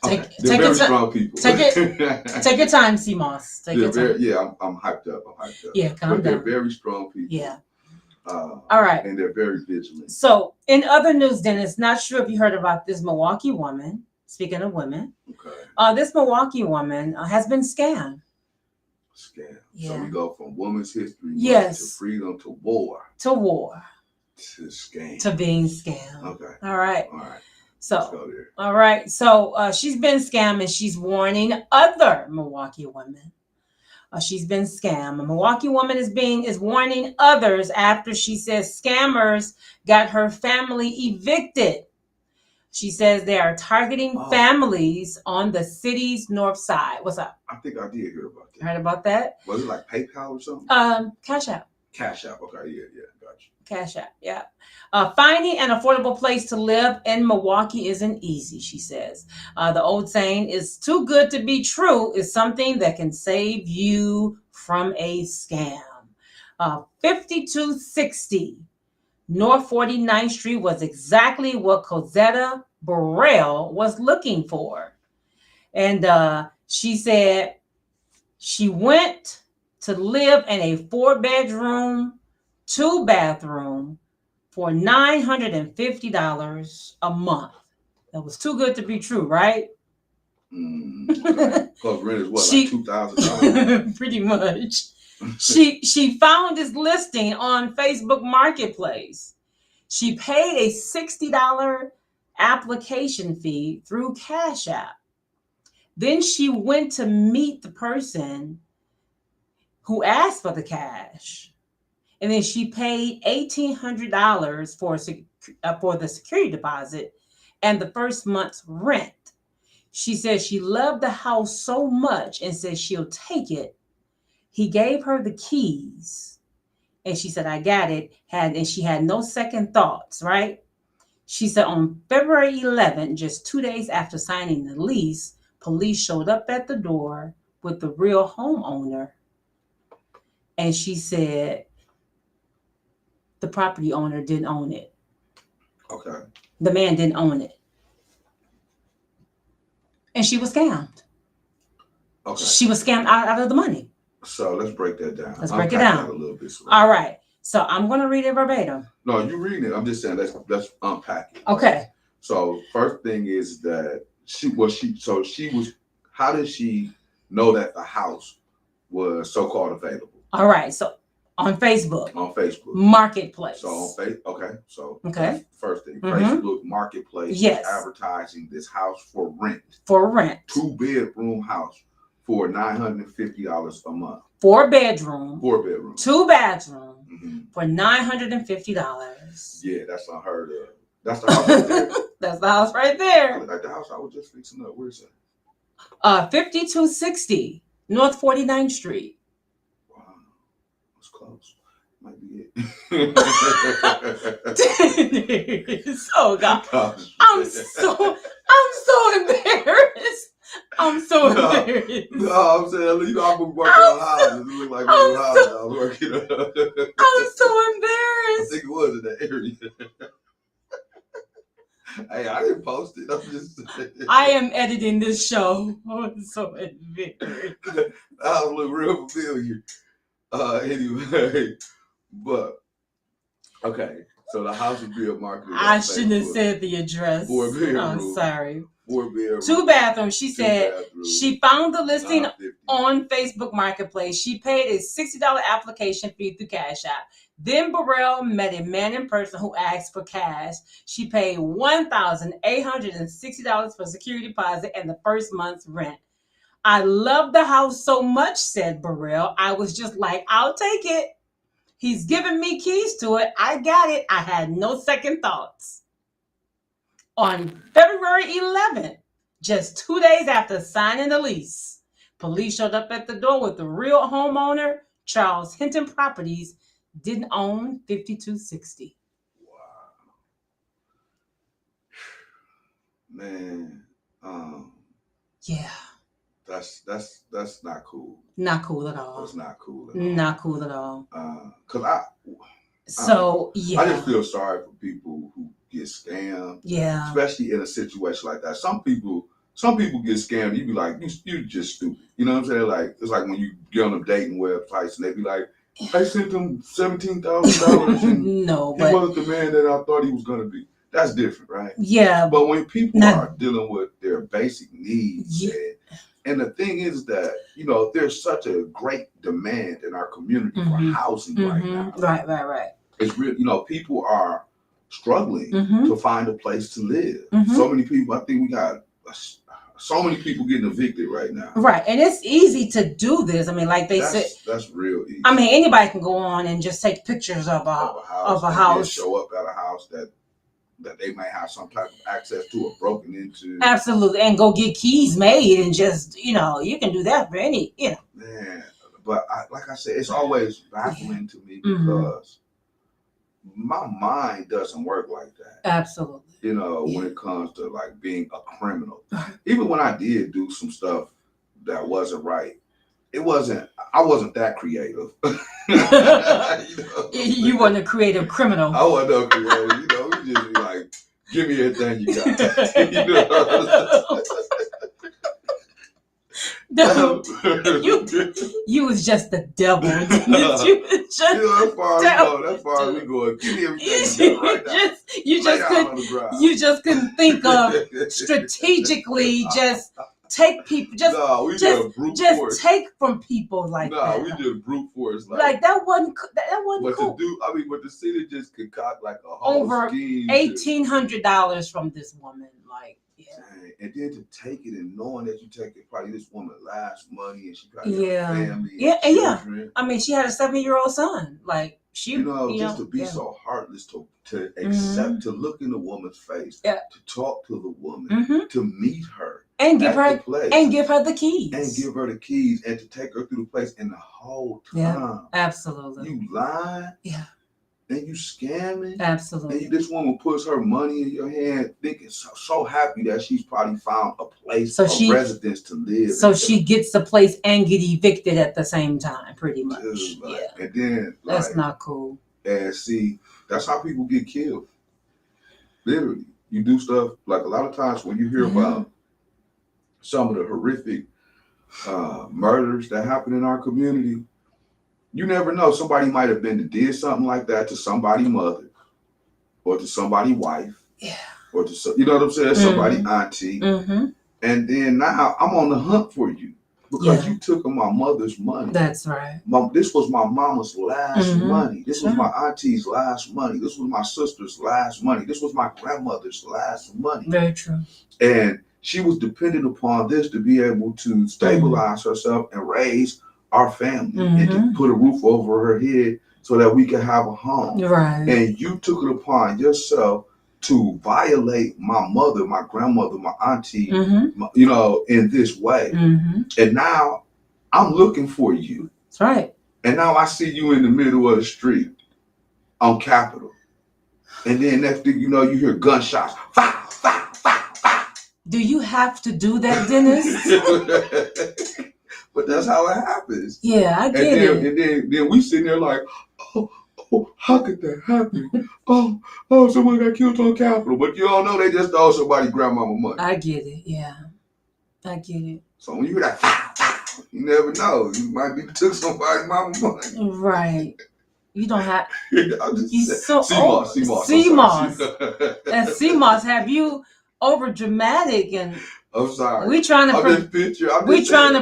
They're very strong people. Take your time, C-Moss. Take your time. I'm hyped up. Yeah, calm down. They're very strong people. Yeah. All right. And they're very vigilant. So, in other news, Dennis, not sure if you heard about this Milwaukee woman. Speaking of women, this Milwaukee woman has been scammed. Yeah. So we go from women's history to freedom to war. To scam. To being scammed. Okay. All right. So, let's go there. All right. So she's been scammed, and she's warning other Milwaukee women. She's been scammed. A Milwaukee woman is warning others after she says scammers got her family evicted. She says they are targeting families on the city's north side. What's up? I think I did hear about that. Heard about that? Was it like PayPal or something? Cash App. Cash App. Okay. Yeah. Gotcha. Cash App. Yeah. Finding an affordable place to live in Milwaukee isn't easy, she says. The old saying is too good to be true is something that can save you from a scam. 5260 North 49th Street was exactly what Cosetta Burrell was looking for. And she said she went to live in a 4-bedroom, 2-bathroom for $950 a month. That was too good to be true, right? Because rent is what, like $2,000? Pretty much. She found this listing on Facebook Marketplace. She paid a $60 application fee through Cash App. Then she went to meet the person who asked for the cash. And then she paid $1,800 for the security deposit and the first month's rent. She said she loved the house so much and said she'll take it. He gave her the keys. And she said, I got it. And she had no second thoughts, right? She said on February 11th, just 2 days after signing the lease, police showed up at the door with the real homeowner. And she said the property owner didn't own it. Okay. The man didn't own it. And she was scammed. Okay. She was scammed out of the money. So let's break that down. Let's break it down a little bit. All right. So I'm going to read it verbatim. No, you read it. I'm just saying let's unpack it. Okay. So first thing is that how did she know that the house was so-called available? All right. So on Facebook. On Facebook. Marketplace. So on Facebook. Okay. So okay. That's the first thing. Mm-hmm. Facebook Marketplace yes. is advertising this house for rent. For rent. 2-bedroom house for $950 a month. 4-bedroom. 4-bedroom. 2-bathroom mm-hmm. for $950. Yeah, that's unheard of. That's the house right there. That's the house right there. I look like the house I was just fixing up. Where's that? 5260 North 49th Street. Wow, that's close. Might be it. So God, I'm so embarrassed. I'm so embarrassed. No, I'm saying, you know, I've been working on houses. It looked like one houses I was working on. I'm so I embarrassed. think it was in that area. Hey, I didn't post it. I'm just I am editing this show. I'm so embarrassed. That house look real familiar. Anyway, but okay. So the house would be a market. I shouldn't have said the address. 4-bedroom. I'm sorry. 4-bedroom. 2-bathroom. She said she found the listing $950. on Facebook Marketplace. She paid a $60 application fee through Cash App. Then Burrell met a man in person who asked for cash. She paid $1,860 for security deposit and the first month's rent. I love the house so much, said Burrell. I was just like, I'll take it. He's giving me keys to it. I got it. I had no second thoughts. On February 11th, just 2 days after signing the lease, police showed up at the door with the real homeowner. Charles Hinton Properties didn't own 5260. Wow. Man, Yeah. that's not cool. Not cool at all. That's not cool at all. Not cool at all. Cause yeah. I just feel sorry for people who get scammed. Yeah. Especially in a situation like that. Some people get scammed. You be like, you just stupid. You know what I'm saying? Like, it's like when you get on them dating websites and they be like, I sent him $17,000 and no, he wasn't the man that I thought he was gonna be. That's different, right? Yeah. But when people are dealing with their basic needs, and the thing is that, you know, there's such a great demand in our community for housing right now. Right. It's real, you know, people are struggling to find a place to live. So many people, I think we got so many people getting evicted right now. Right. And it's easy to do this. I mean, like they said, that's real easy. I mean, anybody can go on and just take pictures of a house. Show up at a house that they might have some type of access to or broken into. Absolutely. And go get keys made and just, you know, you can do that for any, you know. Man, but like I said, it's always baffling to me because my mind doesn't work like that. Absolutely. You know, when it comes to like being a criminal. Even when I did do some stuff that wasn't right, I wasn't that creative. You weren't a creative criminal. I wasn't no creative. You know, we just be like, give me everything you got. You know? Dude, you was just the devil. You was just that's far as devil. we go. That's far as we go. Give me everything you got right now. you Lay just down on couldn't the ground. you just couldn't think of strategically just take people Nah, we did brute force. just take from people like Nah, that. we did brute force. Like that wasn't But cool. but the city just concoct like a whole Over scheme. $1,800 from this woman. Like, yeah. Dang. And then to take it and knowing that you take it, probably this woman last money and she probably Yeah. got a family Yeah, and yeah. children. I mean, she had a 7-year-old son. Like she, Just to be so heartless to accept, to look in the woman's face, Yeah. to talk to the woman, Mhm. to meet her, and give at her the place, and give her the keys. and give her the keys, and to take her through the place. And the whole time, Yeah. Absolutely. you lying, Yeah. and you scamming. Absolutely. And this woman puts her money in your hand, thinking so happy that she's probably found a place, So a residence to live. So she gets the place and get evicted at the same time, pretty much. Dude, like, yeah. And then, That's not cool. And see, that's how people get killed. Literally, you do stuff like a lot of times when you hear about some of the horrific murders that happen in our community, you never know. Somebody might have did something like that to somebody's mother, or to somebody's wife, or to you know what I'm saying, somebody's auntie, and then now I'm on the hunt for you because you took my mother's money. That's right. This was my mama's last money. This was my auntie's last money. This was my sister's last money. This was my grandmother's last money. Very true. And she was dependent upon this to be able to stabilize herself and raise our family and to put a roof over her head so that we could have a home. Right. And you took it upon yourself to violate my mother, my grandmother, my auntie, in this way. And now I'm looking for you. That's right. And now I see you in the middle of the street on Capitol. And then next thing you know, you hear gunshots. Fire, fire, fire, fire. Do you have to do that, Dennis? But that's how it happens. Yeah, I get it. And then we sitting there like, oh, how could that happen? Oh, someone got killed on Capitol. But you don't know they just stole somebody's grandmama money. I get it. Yeah, I get it. So when you hear that, you never know. You might be took somebody's mama money. Right. You don't have. I'm just You saying. so CMOS. And CMOS, have you over dramatic and I'm sorry. we trying to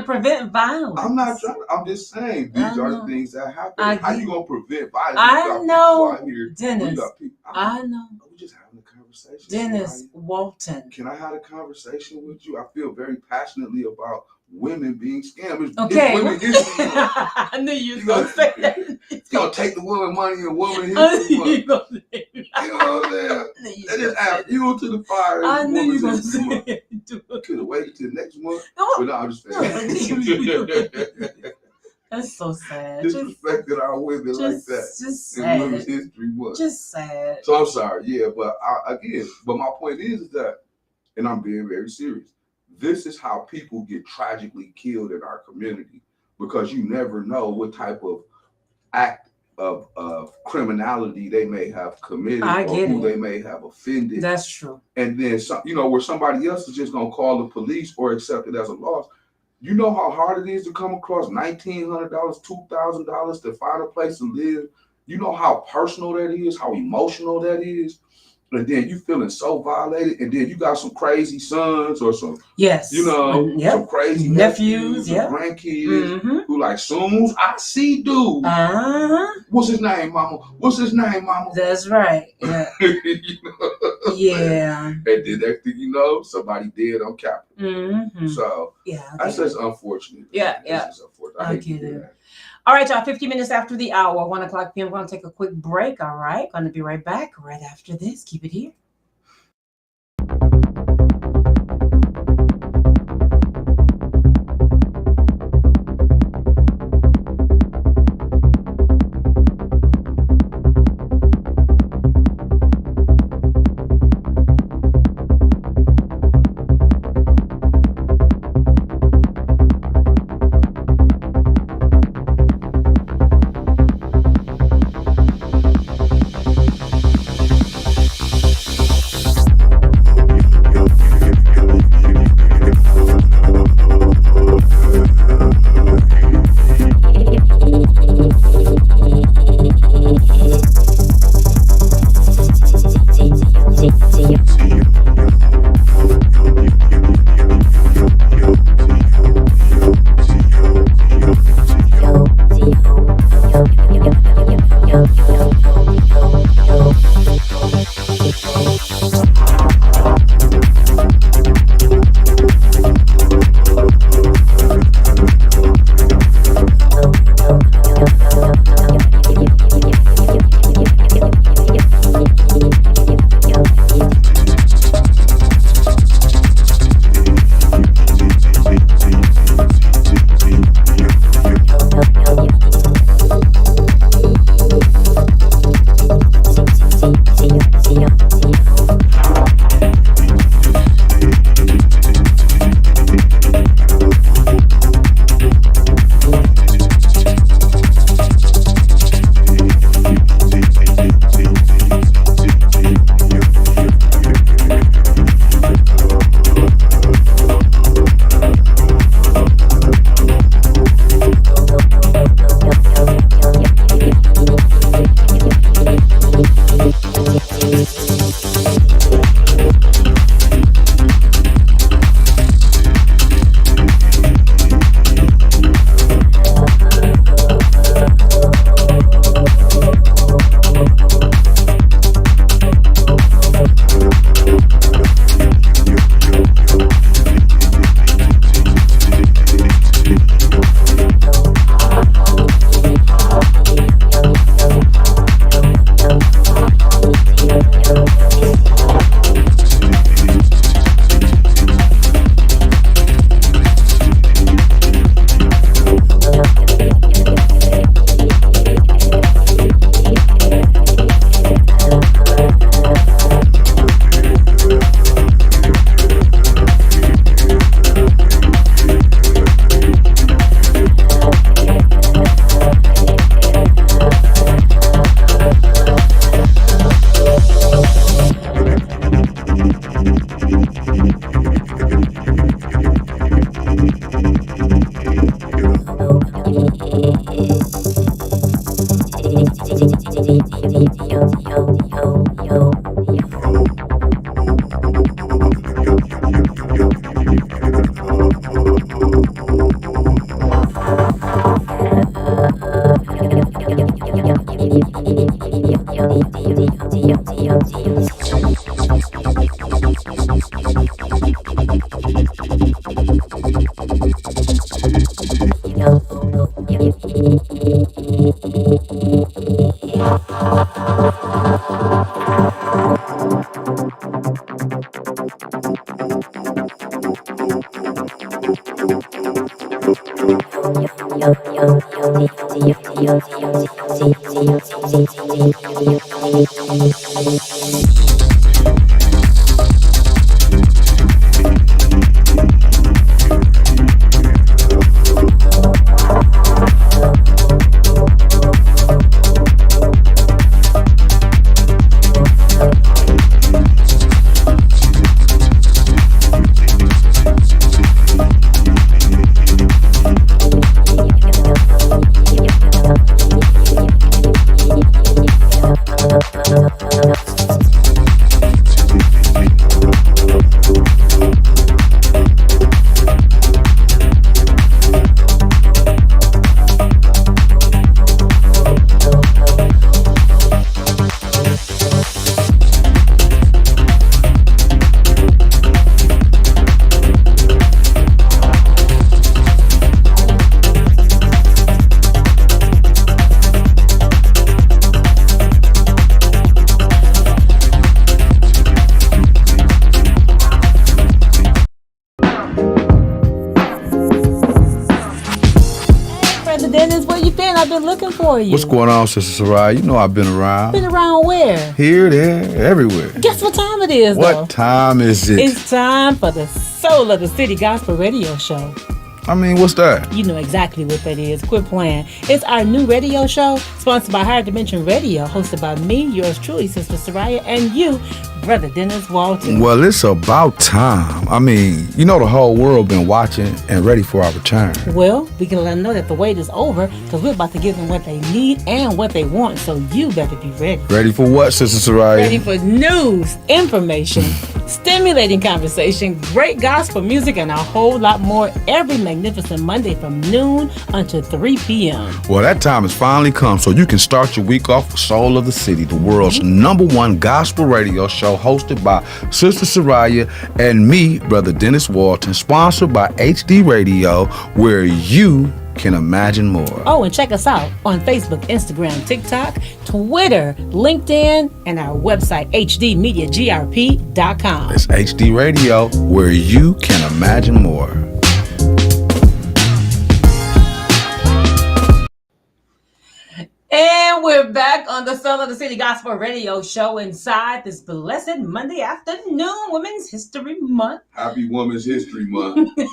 prevent violence. I'm not trying. I'm just saying these are the things that happen. How you gonna prevent violence? I know, Dennis. I know. We just having a conversation. Dennis Walton. Can I have a conversation with you? I feel very passionately about women being scammed. Okay. Women I knew you was gonna say that. You gonna take the woman money and woman hit the money. You know what I'm saying? That just add fuel to the fire. I knew you was gonna say it. Could have waited till next month. No. But no, I'm just saying. That's so sad. Disrespected our women like that. Just in sad. Women's History Month. Just sad. So I'm sorry, but my point is that, and I'm being very serious, this is how people get tragically killed in our community, because you never know what type of act of criminality they may have committed or who they may have offended. That's true. And then where somebody else is just gonna call the police or accept it as a loss. You know how hard it is to come across $1,900, $2,000 to find a place to live. You know how personal that is, how emotional that is. And then you feeling so violated, and then you got some crazy sons or some, some crazy nephews or grandkids who like, soon as I see dude, what's his name, mama? What's his name, mama? That's right. Yeah. Yeah. And then next thing you know, somebody dead on Capitol. So that's just unfortunate. Yeah. Just unfortunate. I get it. All right, y'all, 50 minutes after the hour, 1 o'clock p.m. We're going to take a quick break, all right? Going to be right back right after this. Keep it here. Dennis, where you been? I've been looking for you. What's going on, Sister Sarai? You know I've been around. Been around where? Here, there, everywhere. Guess what time it is, though? What time is it? It's time for the Soul of the City Gospel Radio Show. I mean, what's that? You know exactly what that is. Quit playing. It's our new radio show, sponsored by Higher Dimension Radio, hosted by me, yours truly, Sister Soraya, and you, Brother Dennis Walton. Well, it's about time. I mean, you know the whole world been watching and ready for our return. Well, we can let them know that the wait is over, because we're about to give them what they need and what they want, so you better be ready. Ready for what, Sister Soraya? Ready for news, information, stimulating conversation, great gospel music, and a whole lot more every magnificent Monday from noon until 3 p.m. Well, that time has finally come, so you can start your week off with Soul of the City, the world's #1 gospel radio show hosted by Sister Soraya and me, Brother Dennis Walton, sponsored by HD Radio, where you can imagine more. Oh, and check us out on Facebook, Instagram, TikTok, Twitter, LinkedIn, and our website, hdmediagrp.com. It's HD Radio, where you can imagine more. And we're back on the Soul of the City Gospel Radio Show inside this blessed Monday afternoon, Women's History Month. Happy Women's History Month to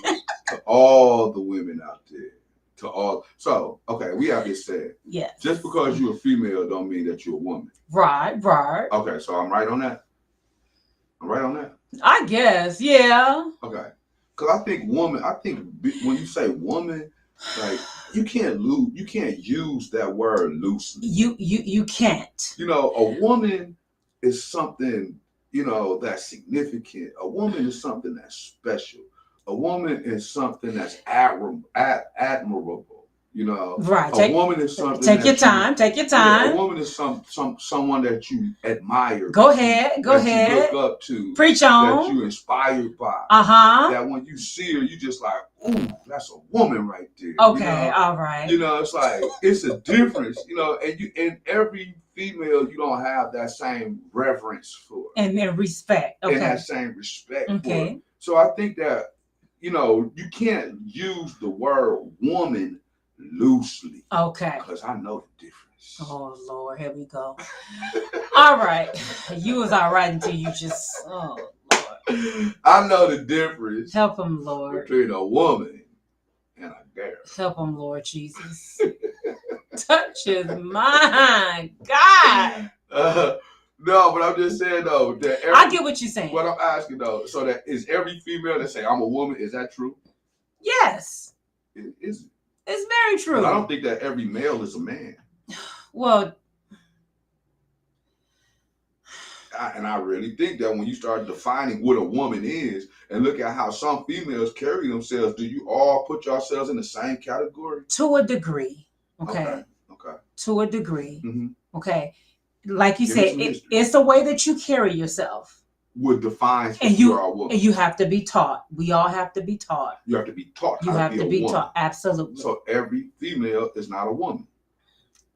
all the women out there. To all. So, okay, we have this said. Yes. Just because you're a female don't mean that you're a woman. Right. Okay, so I'm right on that. I guess, yeah. Okay. Because I think when you say woman, like, you can't use that word loosely. You can't. You know, a woman is something, that's significant. A woman is something that's special. A woman is something that's admirable. Right. A woman is something. Take your time. Yeah, a woman is someone that you admire. Go ahead. You look up to. Preach on. That you inspired by. That when you see her, you just like, ooh, that's a woman right there. Okay. All right. It's like it's a difference. And every female, you don't have that same reverence for. And then respect. Okay. And that same respect. Okay. For. So I think that you can't use the word woman loosely. Okay. Because I know the difference. Oh, Lord, here we go. All right. You was all right until you just, oh, Lord. I know the difference. Help him, Lord. Between a woman and a girl. Help him, Lord Jesus. Touch his mind. God. No, but I'm just saying, though. That I get what you're saying. What I'm asking, though, so that is every female that say, I'm a woman, is that true? Yes. It's very true. But I don't think that every male is a man. Well, And I really think that when you start defining what a woman is and look at how some females carry themselves, do you all put yourselves in the same category? To a degree. Okay. Okay. To a degree. Mm-hmm. Okay. Like you Give me said, some history. it's the way that you carry yourself. What defines And if you are a woman? And you have to be taught. We all have to be taught. You have to be taught You how have to to be be a woman. taught. Absolutely. So every female is not a woman.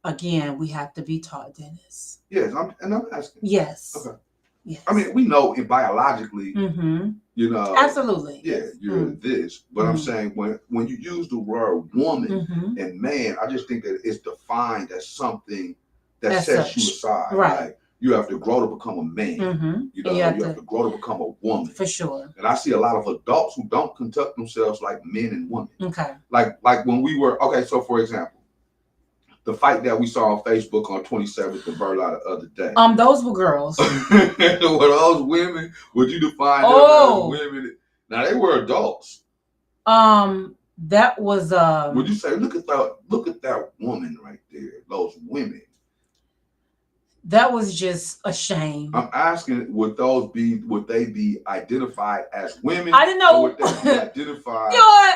Again, we have to be taught, Dennis. Yes, I'm asking. Yes. Okay. Yes. I mean, we know biologically, Mm-hmm. you know. Absolutely. Yeah, you're this. But I'm Mhm. saying when you use the word woman Mm-hmm. and man, I just think that it's defined as something that As sets such. you aside. Right. Like you have to grow to become a man. Mm-hmm. You know, And you you have, have to grow to become a woman. For sure. And I see a lot of adults who don't conduct themselves like men and women. Okay. Like when we were so for example, the fight that we saw on Facebook on 27th of Burla the other day. Those were girls. Were those women? Would you define them as women? Now they were adults. That was Would you say, look at that woman right there? Those women. That was just a shame. I'm asking, would they be identified as women? I didn't know. Or would they be identified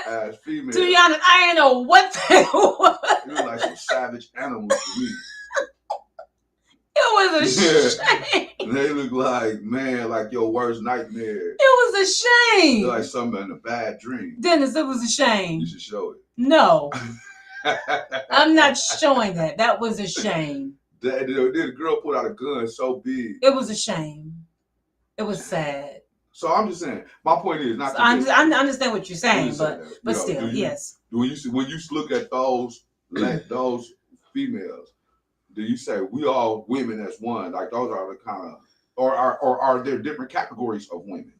as females? To be honest, I didn't know what they were. It was like some savage animals to me. It was a shame. They look like, man, like your worst nightmare. It was a shame. They're like something in a bad dream. Dennis, it was a shame. You should show it. No, I'm not showing that. That was a shame. The girl put out a gun so big. It was a shame. It was sad. So I'm just saying. My point is not. So I understand what you're saying, but still, yes. When you look at those females, do you say we all women as one? Like those are the kind of, or are there different categories of women?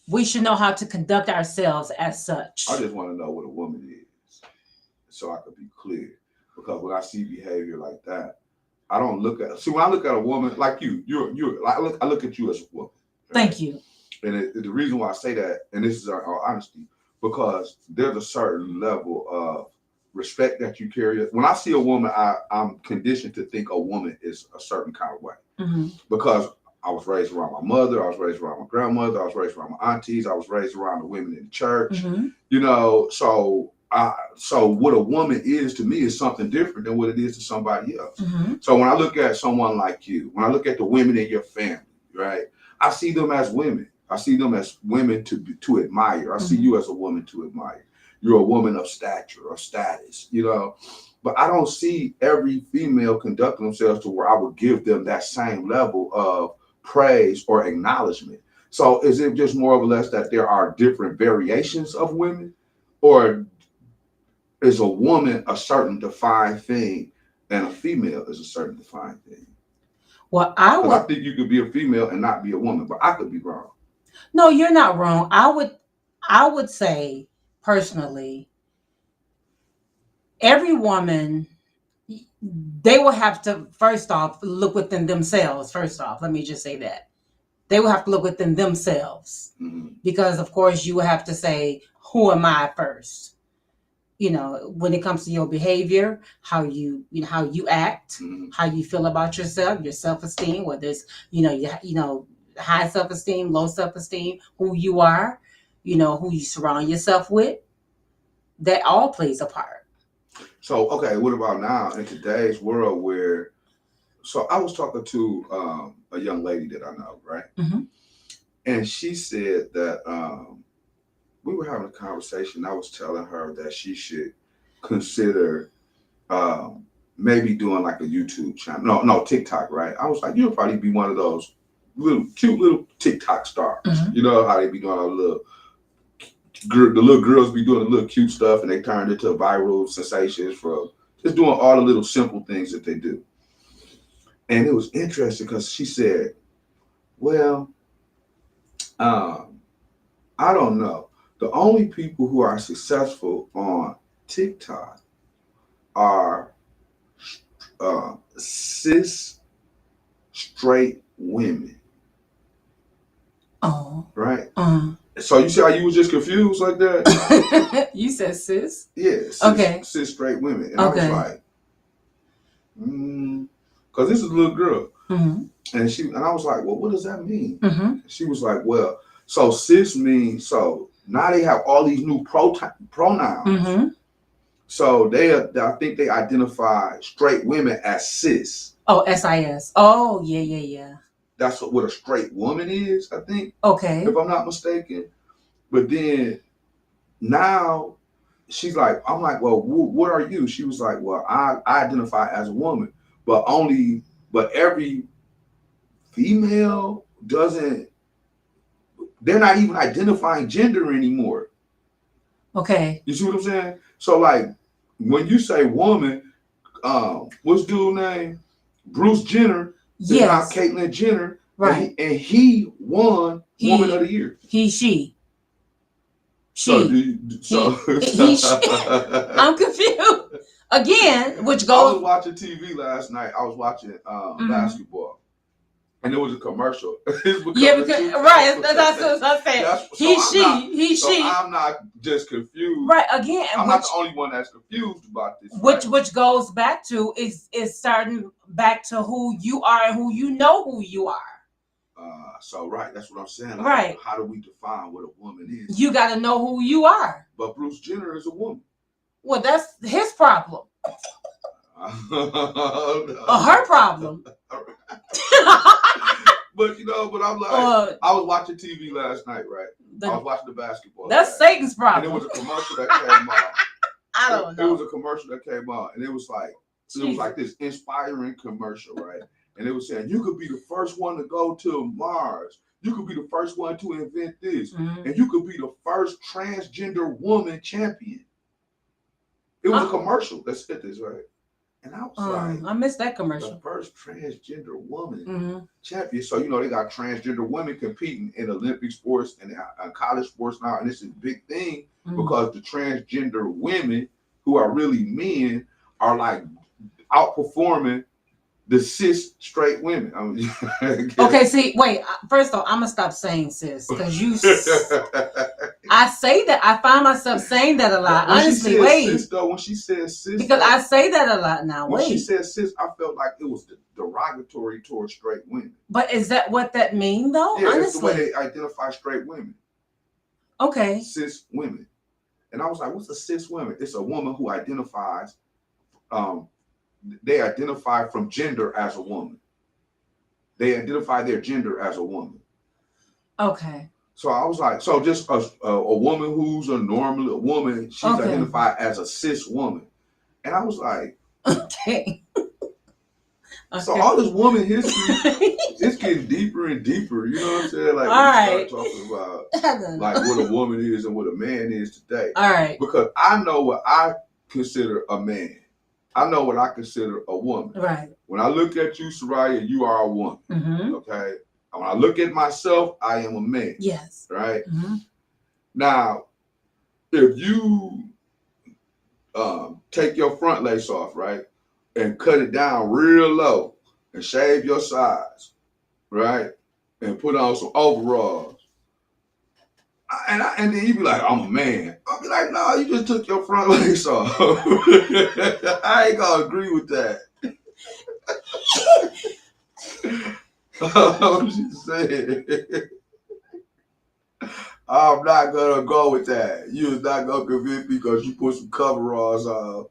We should know how to conduct ourselves as such. I just want to know what a woman is, so I could be clear. Because when I see behavior like that, I don't look at. See, when I look at a woman like you, I look at you as a woman. Right? Thank you. And the reason why I say that, and this is our honesty, because there's a certain level of respect that you carry. When I see a woman, I'm conditioned to think a woman is a certain kind of way. Mm-hmm. Because I was raised around my mother, I was raised around my grandmother, I was raised around my aunties, I was raised around the women in the church. Mm-hmm. You know, so what a woman is to me is something different than what it is to somebody else. Mm-hmm. So when I look at someone like you, when I look at the women in your family, right, I see them as women. I see them as women to admire. I see you as a woman to admire. You're a woman of stature or status, you know. But I don't see every female conducting themselves to where I would give them that same level of praise or acknowledgement. So is it just more or less that there are different variations of women? Or is a woman a certain defined thing and a female is a certain defined thing? Well, I think you could be a female and not be a woman, but I could be wrong. No, you're not wrong. I would say personally, every woman, they will have to first off look within themselves. First off, let me just say that they will have to look within themselves, because of course you will have to say, who am I first? You know, when it comes to your behavior, how you act, how you feel about yourself, your self-esteem, whether it's, high self-esteem, low self-esteem, who you are, who you surround yourself with, that all plays a part. So, okay, what about now in today's world where, so I was talking to a young lady that I know, right? Mm-hmm. And she said that we were having a conversation. I was telling her that she should consider maybe doing like a YouTube channel. No, TikTok, right? I was like, you'll probably be one of those cute little TikTok stars. Mm-hmm. You know how they be doing the little girls be doing the little cute stuff and they turned into viral sensations for just doing all the little simple things that they do. And it was interesting because she said, well, I don't know. The only people who are successful on TikTok are cis straight women. Oh. Right? So you see how you was just confused like that? You said cis? Yeah. Cis straight women. And I was like, because this is a little girl. Mm-hmm. And I was like, well, what does that mean? Mm-hmm. She was like, well, so cis means, so now they have all these new pronouns. Mm-hmm. So I think they identify straight women as cis. Oh, SIS. Oh, yeah. That's what a straight woman is, I think, Okay. if I'm not mistaken. But then now she's like, I'm like, well, what are you? She was like, well, I identify as a woman, but every female doesn't, they're not even identifying gender anymore. Okay. You see what I'm saying? So like when you say woman, what's dude's name? Bruce Jenner. Yes. Now Caitlyn Jenner. Right. And he won Woman of the Year. She. So She. she. I'm confused. Again, which I goes. was watching TV last night. I was watching basketball. And it was a commercial. Yeah, because right, that's what I'm saying. She. I'm not just confused. Right, again. I'm not the only one that's confused about this. Which goes back to is starting back to who you are and who you know who you are. So right, that's what I'm saying. Like, right. How do we define what a woman is? You got to know who you are. But Bruce Jenner is a woman. Well, that's his problem. Or her problem. But I'm like, I was watching TV last night, right? I was watching the basketball. That's Satan's problem. And it was a commercial that came on. I don't know. It was a commercial that came on, and it was like this inspiring commercial, right? And it was saying you could be the first one to go to Mars. You could be the first one to invent this, and you could be the first transgender woman champion. It was a commercial that said this, right? And I was like, I missed that commercial. The first transgender woman champion. So, they got transgender women competing in Olympic sports and college sports now. And this is a big thing because the transgender women who are really men are like outperforming the cis straight women. Okay, see, wait. First of all, I'm gonna stop saying cis because you. I say that. I find myself saying that a lot. Honestly, wait. Cis, though, when she says cis, because I say that a lot now. When she said cis, I felt like it was derogatory towards straight women. But is that what that means, though? Yeah, honestly, it's the way they identify straight women. Okay. Cis women, and I was like, "What's a cis woman?" It's a woman who identifies. They identify from gender as a woman. They identify their gender as a woman. Okay. So I was like, so just a woman who's a normal woman, she's identified as a cis woman. And I was like, okay. So all this woman history, it's getting deeper and deeper. You know what I'm saying? Like when we start talking about like what a woman is and what a man is today. All right. Because I know what I consider a man. I know what I consider a woman. Right. When I look at you, Soraya, you are a woman. Mm-hmm. Okay. And when I look at myself, I am a man. Yes. Right. Mm-hmm. Now, if you take your front lace off, right, and cut it down real low and shave your sides, right, and put on some overalls, and then you be like, I'm a man. I'll be like, no, you just took your front lace off. I ain't gonna agree with that. I'm just saying. I'm not gonna go with that. You're not gonna convince me because you put some coveralls on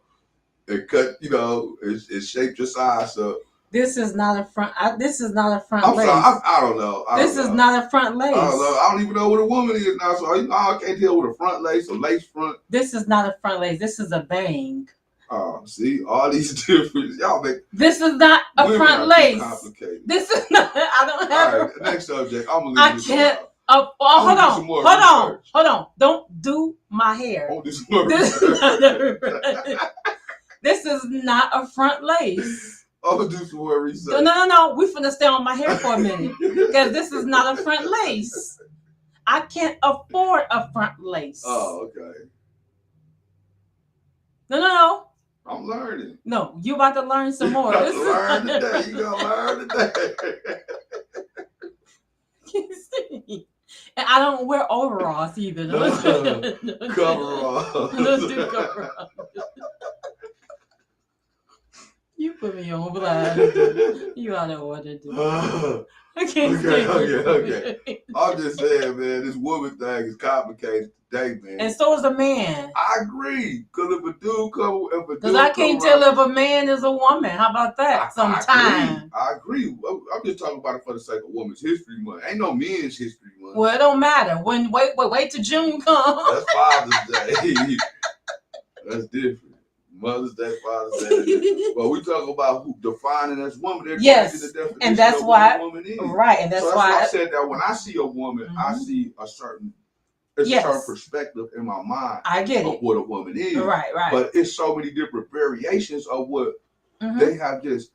and cut, and shaped your sides up. This is not a front. This is not a front lace. Sorry, I don't know. This is not a front lace. I don't know. I don't even know what a woman is now, so I can't tell what a front lace or lace front. This is not a front lace. This is a bang. Oh, see, all these differences. Y'all make. This is not a front lace. Complicated. This is not. I don't have. All right, next subject. I'm gonna leave. I can't. Hold on. Don't do my hair. This is not a front lace. I'm gonna do some more research. No. We finna stay on my hair for a minute because this is not a front lace. I can't afford a front lace. Oh, okay. No. I'm learning. No, you about to learn some more. You gonna learn today. And I don't wear overalls either. Coveralls. Let's do coveralls. You put me on blast. You out of order, dude. I can't stand okay. I'm just saying, man, this woman thing is complicated today, man. And so is a man. I agree. Because if a dude come, Because I can't tell if a man is a woman. How about that? Sometimes. I agree. I'm just talking about it for the sake of Women's History Month. Ain't no men's history month. Well, it don't matter. Wait till June comes. That's Father's Day. That's different. Mother's Day, Father's Day. But we talk about who defining as woman. Yes, the definition and that's of why. what a woman is. Right, and that's so why I said that when I see a woman, I see a certain. It's a certain perspective in my mind. I get of it. what a woman is. Right. But it's so many different variations of what they have just.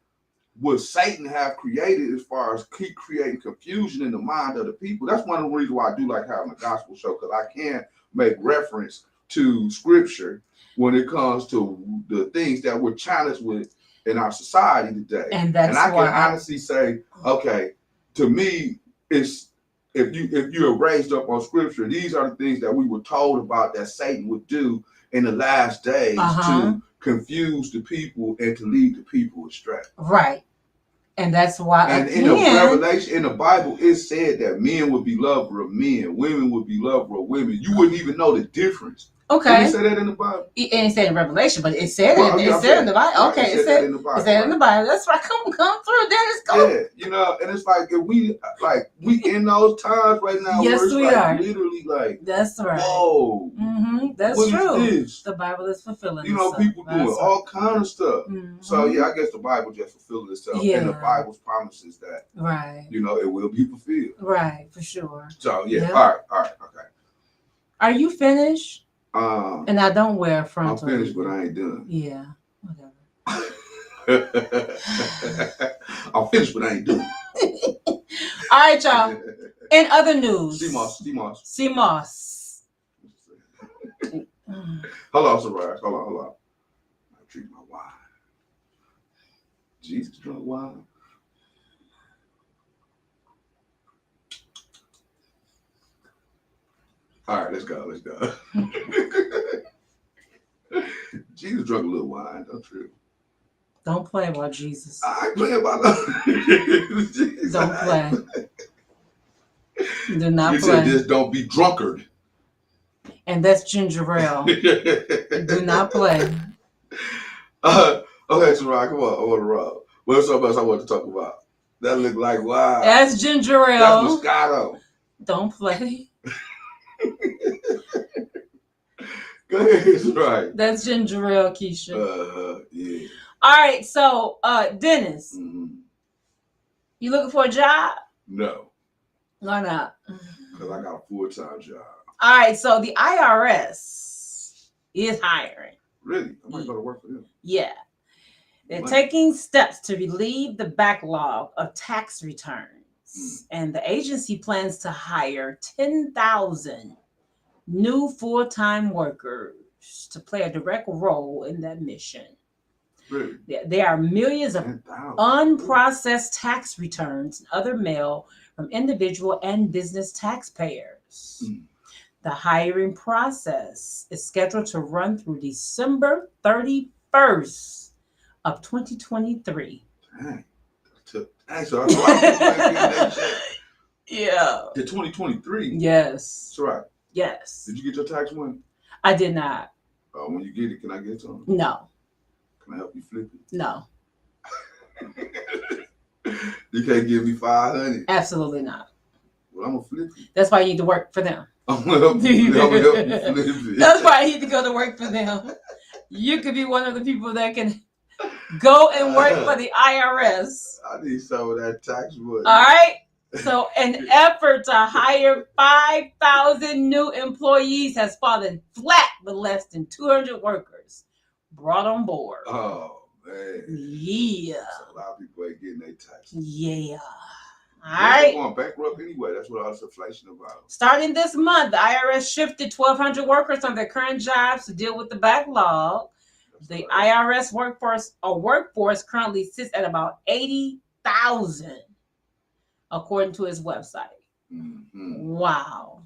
What Satan have created as far as keep creating confusion in the mind of the people. That's one of the reasons why I do like having a gospel show, because I can make reference to scripture when it comes to the things that we're challenged with in our society today. And that's I why can honestly say, okay, to me, it's if you are raised up on scripture, these are the things that we were told about that Satan would do in the last days to confuse the people and to lead the people astray. Right. And that's why in the Revelation, in the Bible, it said that men would be lover of men, women would be lover of women. You wouldn't even know the difference. Okay. Did it say that in the Bible? It ain't said in Revelation, but it said it said in the Bible. Right, Okay, it said in the Bible. It said in the Bible. That's right. Come through. Dennis, go. Yeah, you know, and it's like if we in those times right now. Yes, where it's we like are. Literally, like that's right. Whoa, that's what true. Is this? The Bible is fulfilling. You know, people doing all kind of stuff. So yeah, I guess the Bible just fulfilling itself, and the Bible's promises that you know it will be fulfilled. Right, for sure. So yeah. All right, okay. Are you finished? And I don't wear frontal. I'm finished, but I ain't done. Yeah, whatever. I'm finished, but I ain't done. All right, y'all. In other news, CMOS. Hold on, Soraya. Hold on. I drink my wine. Jesus drunk wine. All right, let's go. Jesus drunk a little wine, don't trip. Don't play about Jesus. I ain't playing about Jesus. Don't play. Do not play. Said just don't be drunkard. And that's ginger ale. Do not play. Okay, Soraya, come on. I want to rob. What's something else I want to talk about? That look like wine. That's ginger ale. That's Moscato. Don't play. Go ahead, it's right. That's ginger ale, Keisha. Yeah. All right, so Dennis, you looking for a job? No. Why not? Because I got a full-time job. All right, so the IRS is hiring. Really? I might go to work for them. Yeah. They're taking steps to relieve the backlog of tax returns. And the agency plans to hire 10,000 new full-time workers to play a direct role in that mission. Really? There are millions of unprocessed tax returns and other mail from individual and business taxpayers. The hiring process is scheduled to run through December 31st of 2023. Dang. So that's why that check. Yeah. The 2023? Yes. That's right. Yes. Did you get your tax money? I did not. When you get it, can I get some? No. Can I help you flip it? No. You can't give me 500? Absolutely not. Well, I'm going to flip it. That's why you need to work for them. I'm going to help you flip it. That's why you need to go to work for them. You could be one of the people that can go and work for the IRS. I need some of that tax money. All right. So an effort to hire 5,000 new employees has fallen flat with less than 200 workers brought on board. Oh, man. Yeah. So a lot of people ain't getting their taxes. Yeah. All They're right. going bankrupt anyway. That's what all this inflation about. Starting this month, the IRS shifted 1,200 workers from their current jobs to deal with the backlog. The IRS workforce currently sits at about 80,000, according to its website. Wow.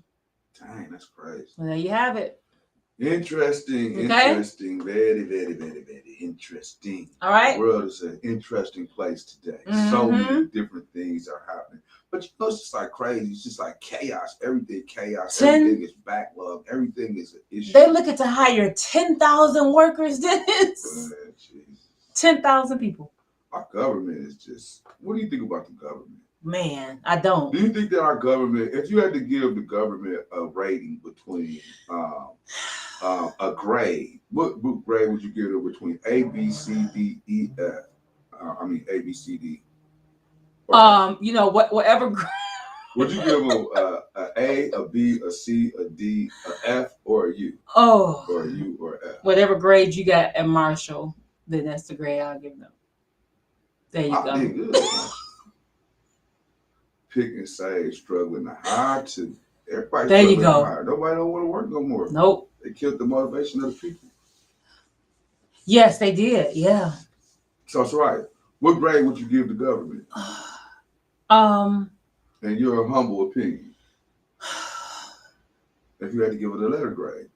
Dang, that's crazy. Well, there you have it. Interesting, Okay. interesting, very, very, very, very interesting. All right. The world is an interesting place today. So Mhm. many different things are happening. But you know, it's just like crazy. It's just like chaos. Everything chaos. 10 Everything is backlogged. Everything is an issue. They looking to hire 10,000 workers. Dennis. Man, jeez. 10,000 people. Our government is just. What do you think about the government? Man, I don't. Do you think that our government, if you had to give the government a rating between a grade, what grade would you give it between A, B, C, D, E, F? A, B, C, D. You know whatever. Would you give them a A, B, a C, a D, a F, or a U? Oh. Or a U or F? Whatever grade you got at Marshall, then that's the grade I'll give them. There you go. I did good. Pick and save, struggling to hire too. Everybody there you go. Nobody don't want to work no more. Nope. They killed the motivation of the people. Yes, they did. Yeah. So that's right. What grade would you give the government? In your humble opinion, if you had to give it a letter grade,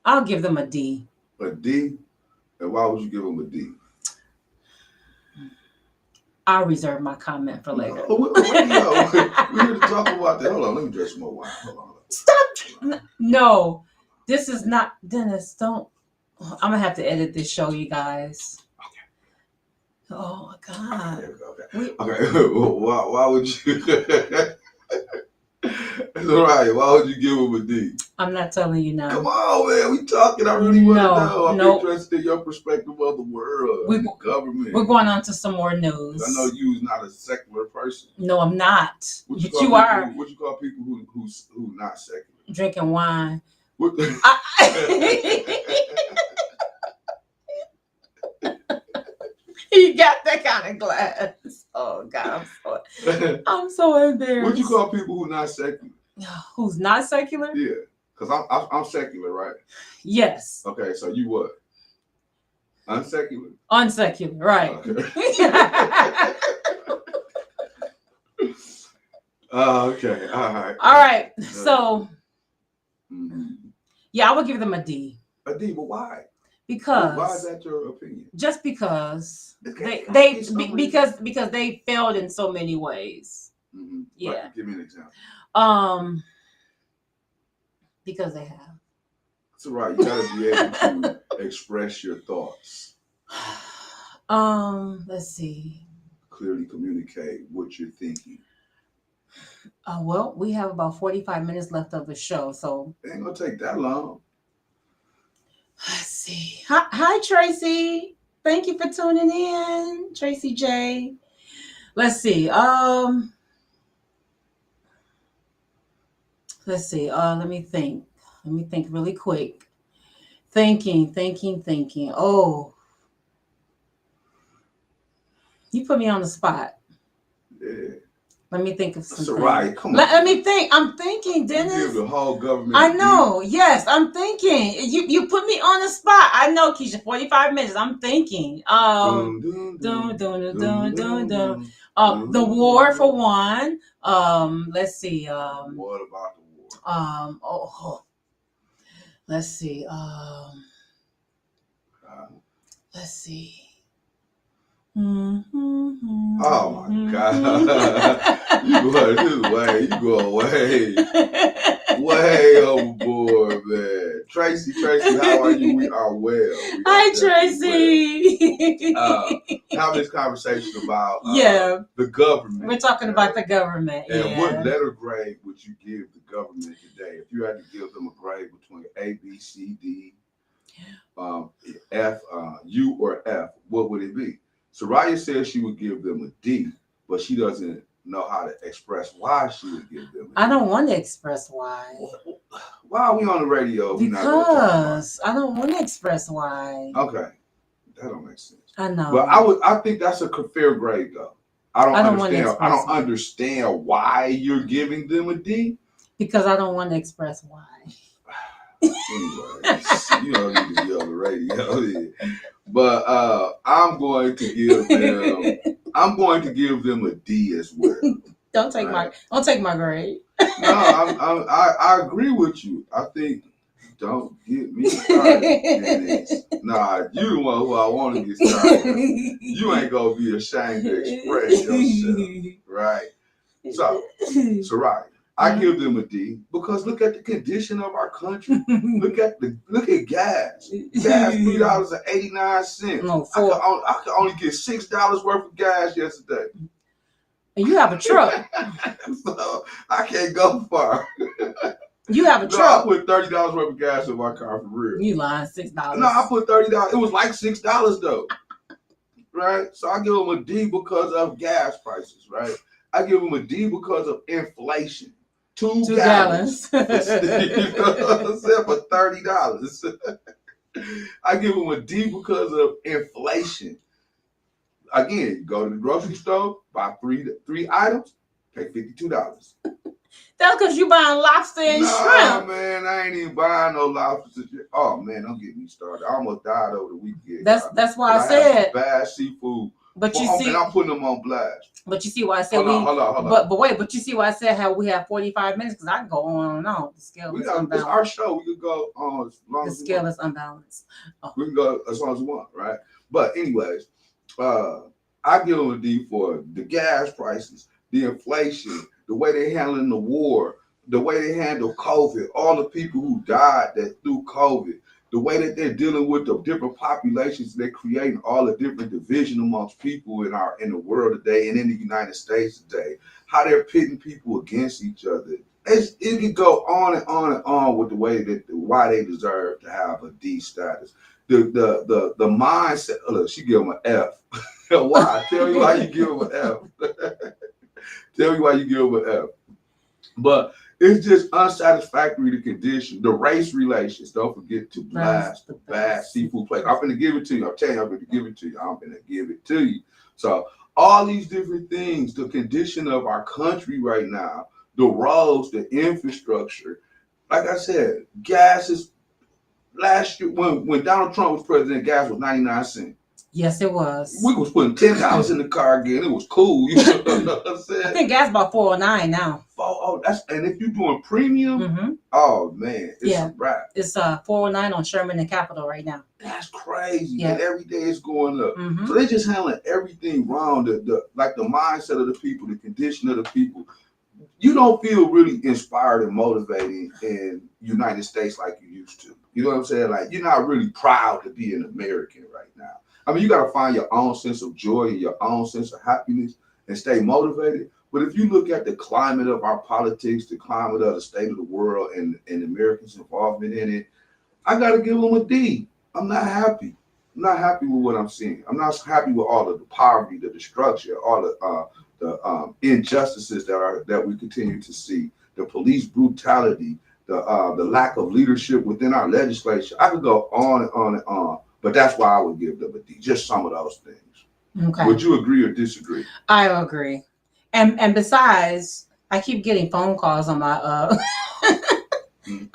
I'll give them a D. A D, and why would you give them a D? I'll reserve my comment for later. We're here to talk about that. Hold on, let me drink some more wine. Hold on. Stop. No, this is not Dennis. Don't. I'm gonna have to edit this show, you guys. Okay. Oh my God. Okay. Why would you? It's all right. Why would you give him a D? I'm not telling you now. Come on, man. We talking. I really want to know. I'm nope. interested in your perspective of the world, the government. We're going on to some more news. I know you's not a secular person. No, I'm not. But you are. What you call people who not secular? Drinking wine. What You got that kind of glass. Oh God, I'm so embarrassed. What you call people who not secular? Who's not secular? Yeah, because I'm secular, right? Yes. Okay, so you what? Unsecular? Unsecular, right. Okay. Okay, all right. All right, so mm-hmm. Yeah, I would give them a D. A D, but why? Because why is that your opinion? Just because because they failed in so many ways. Mm-hmm. Yeah. Like, give me an example. Because they have. That's right. You gotta be able to express your thoughts. Let's see. Clearly communicate what you're thinking. Well, we have about 45 minutes left of the show, so it ain't gonna take that long. Let's see. Hi, Tracy. Thank you for tuning in, Tracy J. Let's see. Let's see. Let me think. Let me think really quick. Thinking. Oh, you put me on the spot. Yeah. Let me think of something. That's right. Come on. Let me think. I'm thinking, Dennis. You give the whole government. I know. Yes, I'm thinking. You put me on the spot. I know, Keisha. 45 minutes. I'm thinking. The war for one. Let's see. What about the war? Let's see. Let's see. Mm-hmm. Oh my God! You go away, way overboard, man. Tracy, how are you? We are well. Hi, Tracy. Have this conversation about the government. We're talking about the government. And what letter grade would you give the government today? If you had to give them a grade between A, B, C, D, F, U, or F, what would it be? Soraya says she would give them a D, but she doesn't know how to express why she would give them a D. I don't want to express why. Why are we on the radio? Because I don't want to express why. Okay. That don't make sense. I know. But I think that's a fair grade though. I don't understand why you're giving them a D. Because I don't want to express why. Anyways, you don't need to be on the radio. But I'm going to give them a D as well. Don't take Right. my grade. No, I agree with you. I think don't get me started, Dennis. Nah, you the one who I want to get started. You ain't gonna be ashamed to express yourself, right? So, Soraya, I give them a D because look at the condition of our country. Look at gas. Gas $3.89. No, I could only get $6 worth of gas yesterday. You have a truck. So I can't go far. You have a No, I truck. put $30 worth of gas in my car for real. You lying, $6. No, I put $30. It was like $6 though. Right? So I give them a D because of gas prices, right? I give them a D because of inflation. 2 gallons. You know what I'm saying? For $30. I give them a D because of inflation. Again, you go to the grocery store, buy three items, pay $52. That's because you buying lobster and shrimp. Man, I ain't even buying no lobster. Oh man, don't get me started. I almost died over the weekend. That's why I had said some bad seafood. But you see, and I'm putting them on blast. But you see why I said hold on. But wait, but you see why I said how we have 45 minutes because I can go on and on. The scale is unbalanced. It's our show. We could go on as long the as scale is unbalanced. Oh. We can go as long as we want, right? But anyways, I give them a D for the gas prices, the inflation, the way they handling the war, the way they handle COVID, all the people who died through COVID, the way that they're dealing with the different populations, they're creating all the different division amongst people in the world today and in the United States today, how they're pitting people against each other. It could go on and on and on with the way that why they deserve to have a D status. The mindset. Look, she give them an F. Why? Tell me why you give them an F. Tell me why you give them an F. But it's just unsatisfactory the condition, the race relations. Don't forget to blast the bad seafood place. I'm gonna give it to you. I'm telling you, I'm gonna give it to you. I'm gonna give it to you. So all these different things, the condition of our country right now, the roads, the infrastructure. Like I said, gas is last year when Donald Trump was president, gas was 99 cents. Yes, it was. We was putting $10 in the car again. It was cool. You know what I'm saying? I think gas about $4.09 now. And if you're doing premium, oh man, it's a wrap. It's $4.09 on Sherman and Capitol right now. That's crazy. Yeah. And every day it's going up. So they just handling everything wrong. The mindset of the people, the condition of the people. You don't feel really inspired and motivated in United States like you used to. You know what I'm saying? Like you're not really proud to be an American right now. I mean, you got to find your own sense of joy and your own sense of happiness and stay motivated. But if you look at the climate of our politics, the climate of the state of the world and Americans' involvement in it, I got to give them a D. I'm not happy. I'm not happy with what I'm seeing. I'm not happy with all of the poverty, the destruction, all the injustices that we continue to see, the police brutality, the lack of leadership within our legislature. I could go on and on and on. But that's why I would give them a D, just some of those things. Okay. Would you agree or disagree? I agree. And besides, I keep getting phone calls on my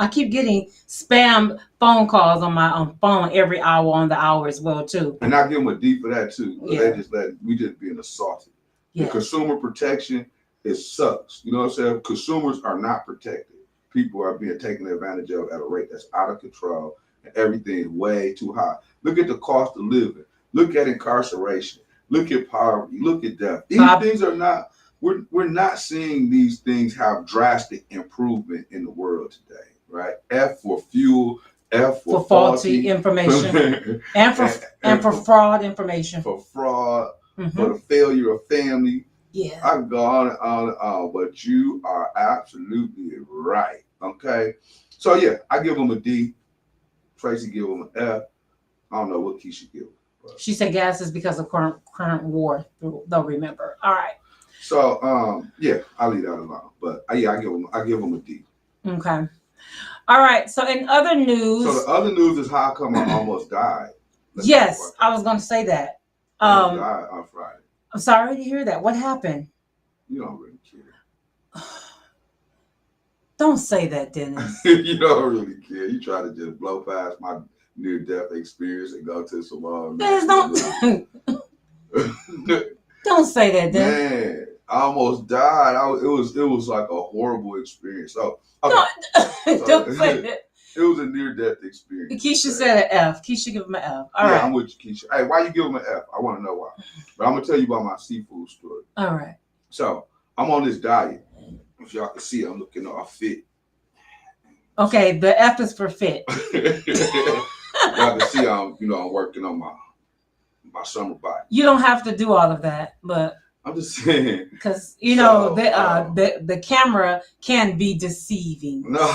I keep getting spam phone calls on my phone every hour on the hour as well too. And I give them a D for that too. Yeah. We just being assaulted. Yeah. The consumer protection, it sucks. You know what I'm saying? Consumers are not protected. People are being taken advantage of at a rate that's out of control. Everything is way too high. Look at the cost of living. Look at incarceration. Look at poverty. Look at death. These things are not. We're not seeing these things have drastic improvement in the world today, right? F for fuel. F for faulty information and for fraud information. For fraud. For the failure of family. Yeah. I can go on and on and on, but you are absolutely right. Okay. So yeah, I give them a D. Tracy give them an F. I don't know what Keisha give them. She said gas is because of current war. They'll remember. All right. So yeah, I'll leave that alone. But I give them a D. Okay. All right. So in other news. So the other news is how come I almost died. Yes, I was going to say that. I died on Friday. I'm sorry to hear that. What happened? You don't really care. Don't say that, Dennis. You don't really care. You try to just blow past my near-death experience and go to some Dennis, don't say that, Dennis. Man, I almost died. It was like a horrible experience. So Don't say that. it was a near death experience. Keisha said an F. Keisha give him an F. All yeah, right. I'm with you, Keisha. Hey, why you give him an F? I want to know why. But I'm gonna tell you about my seafood story. All right. So I'm on this diet. If y'all can see, I'm looking all fit. Okay, the F is for fit. Y'all can see I'm working on my summer body. You don't have to do all of that, but I'm just saying. because the camera can be deceiving. No.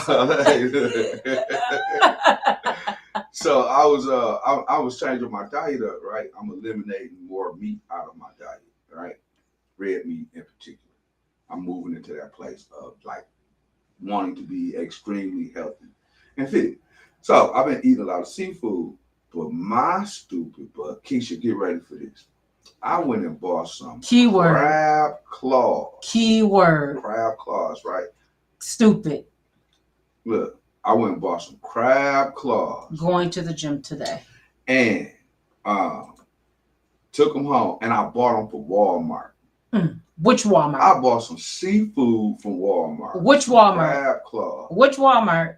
So I was changing my diet up, right? I'm eliminating more meat out of my diet, right? Red meat in particular. I'm moving into that place of like wanting to be extremely healthy and fit. So I've been eating a lot of seafood, but my stupid butt, Keisha, get ready for this. I went and bought some Keyword. crab claws. Keyword. Crab claws, right? Stupid. Look, I went and bought some crab claws. Going to the gym today. And took them home, and I bought them from Walmart. Which Walmart? I bought some seafood from Walmart. Which Walmart? Crab claw. Which Walmart?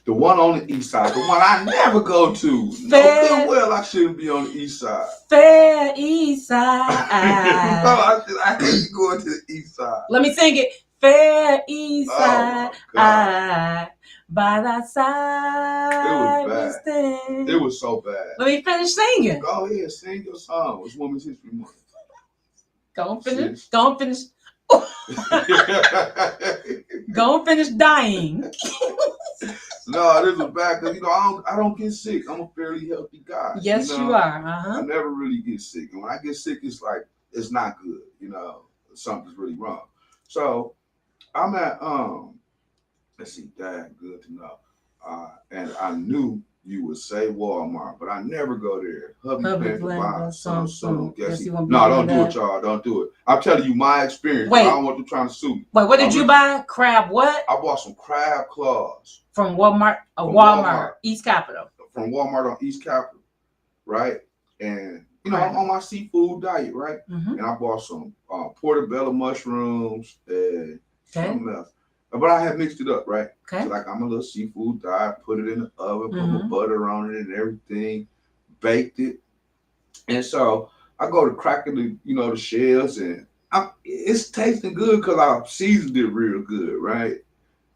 The one on the east side, the one I never go to. Fair. No good well, I shouldn't be on the east side. Fair East Side. I hate going to the east side. Let me sing it. Fair East Oh, Side. my God. By that side. It was bad. Stand. It was so bad. Let me finish singing. Go ahead, sing your song. It's Women's History Month. Go and finish. Sis. Go and finish. Go and finish dying. No, this was bad because I don't get sick. I'm a fairly healthy guy. Yes, you are. I never really get sick, and when I get sick, it's like it's not good. Something's really wrong. So I'm at let's see, Dad, good to know. And I knew you would say Walmart, but I never go there. Hubby plans to buy some soon. No, don't do it, y'all. Don't do it. I'm telling you my experience. Wait. I don't want you trying to sue me. Wait, what did you buy? Crab what? I bought some crab claws. From Walmart, From Walmart, Walmart. East Capitol. From Walmart on East Capitol, right? And Right. I'm on my seafood diet, right? Mm-hmm. And I bought some portobello mushrooms and Okay. something else. But I had mixed it up, right? Okay. So like I'm a little seafood diet, put it in the oven, put my Mhm. butter on it and everything, baked it. And so I go to cracking the shells, and it's tasting good because I seasoned it real good, right?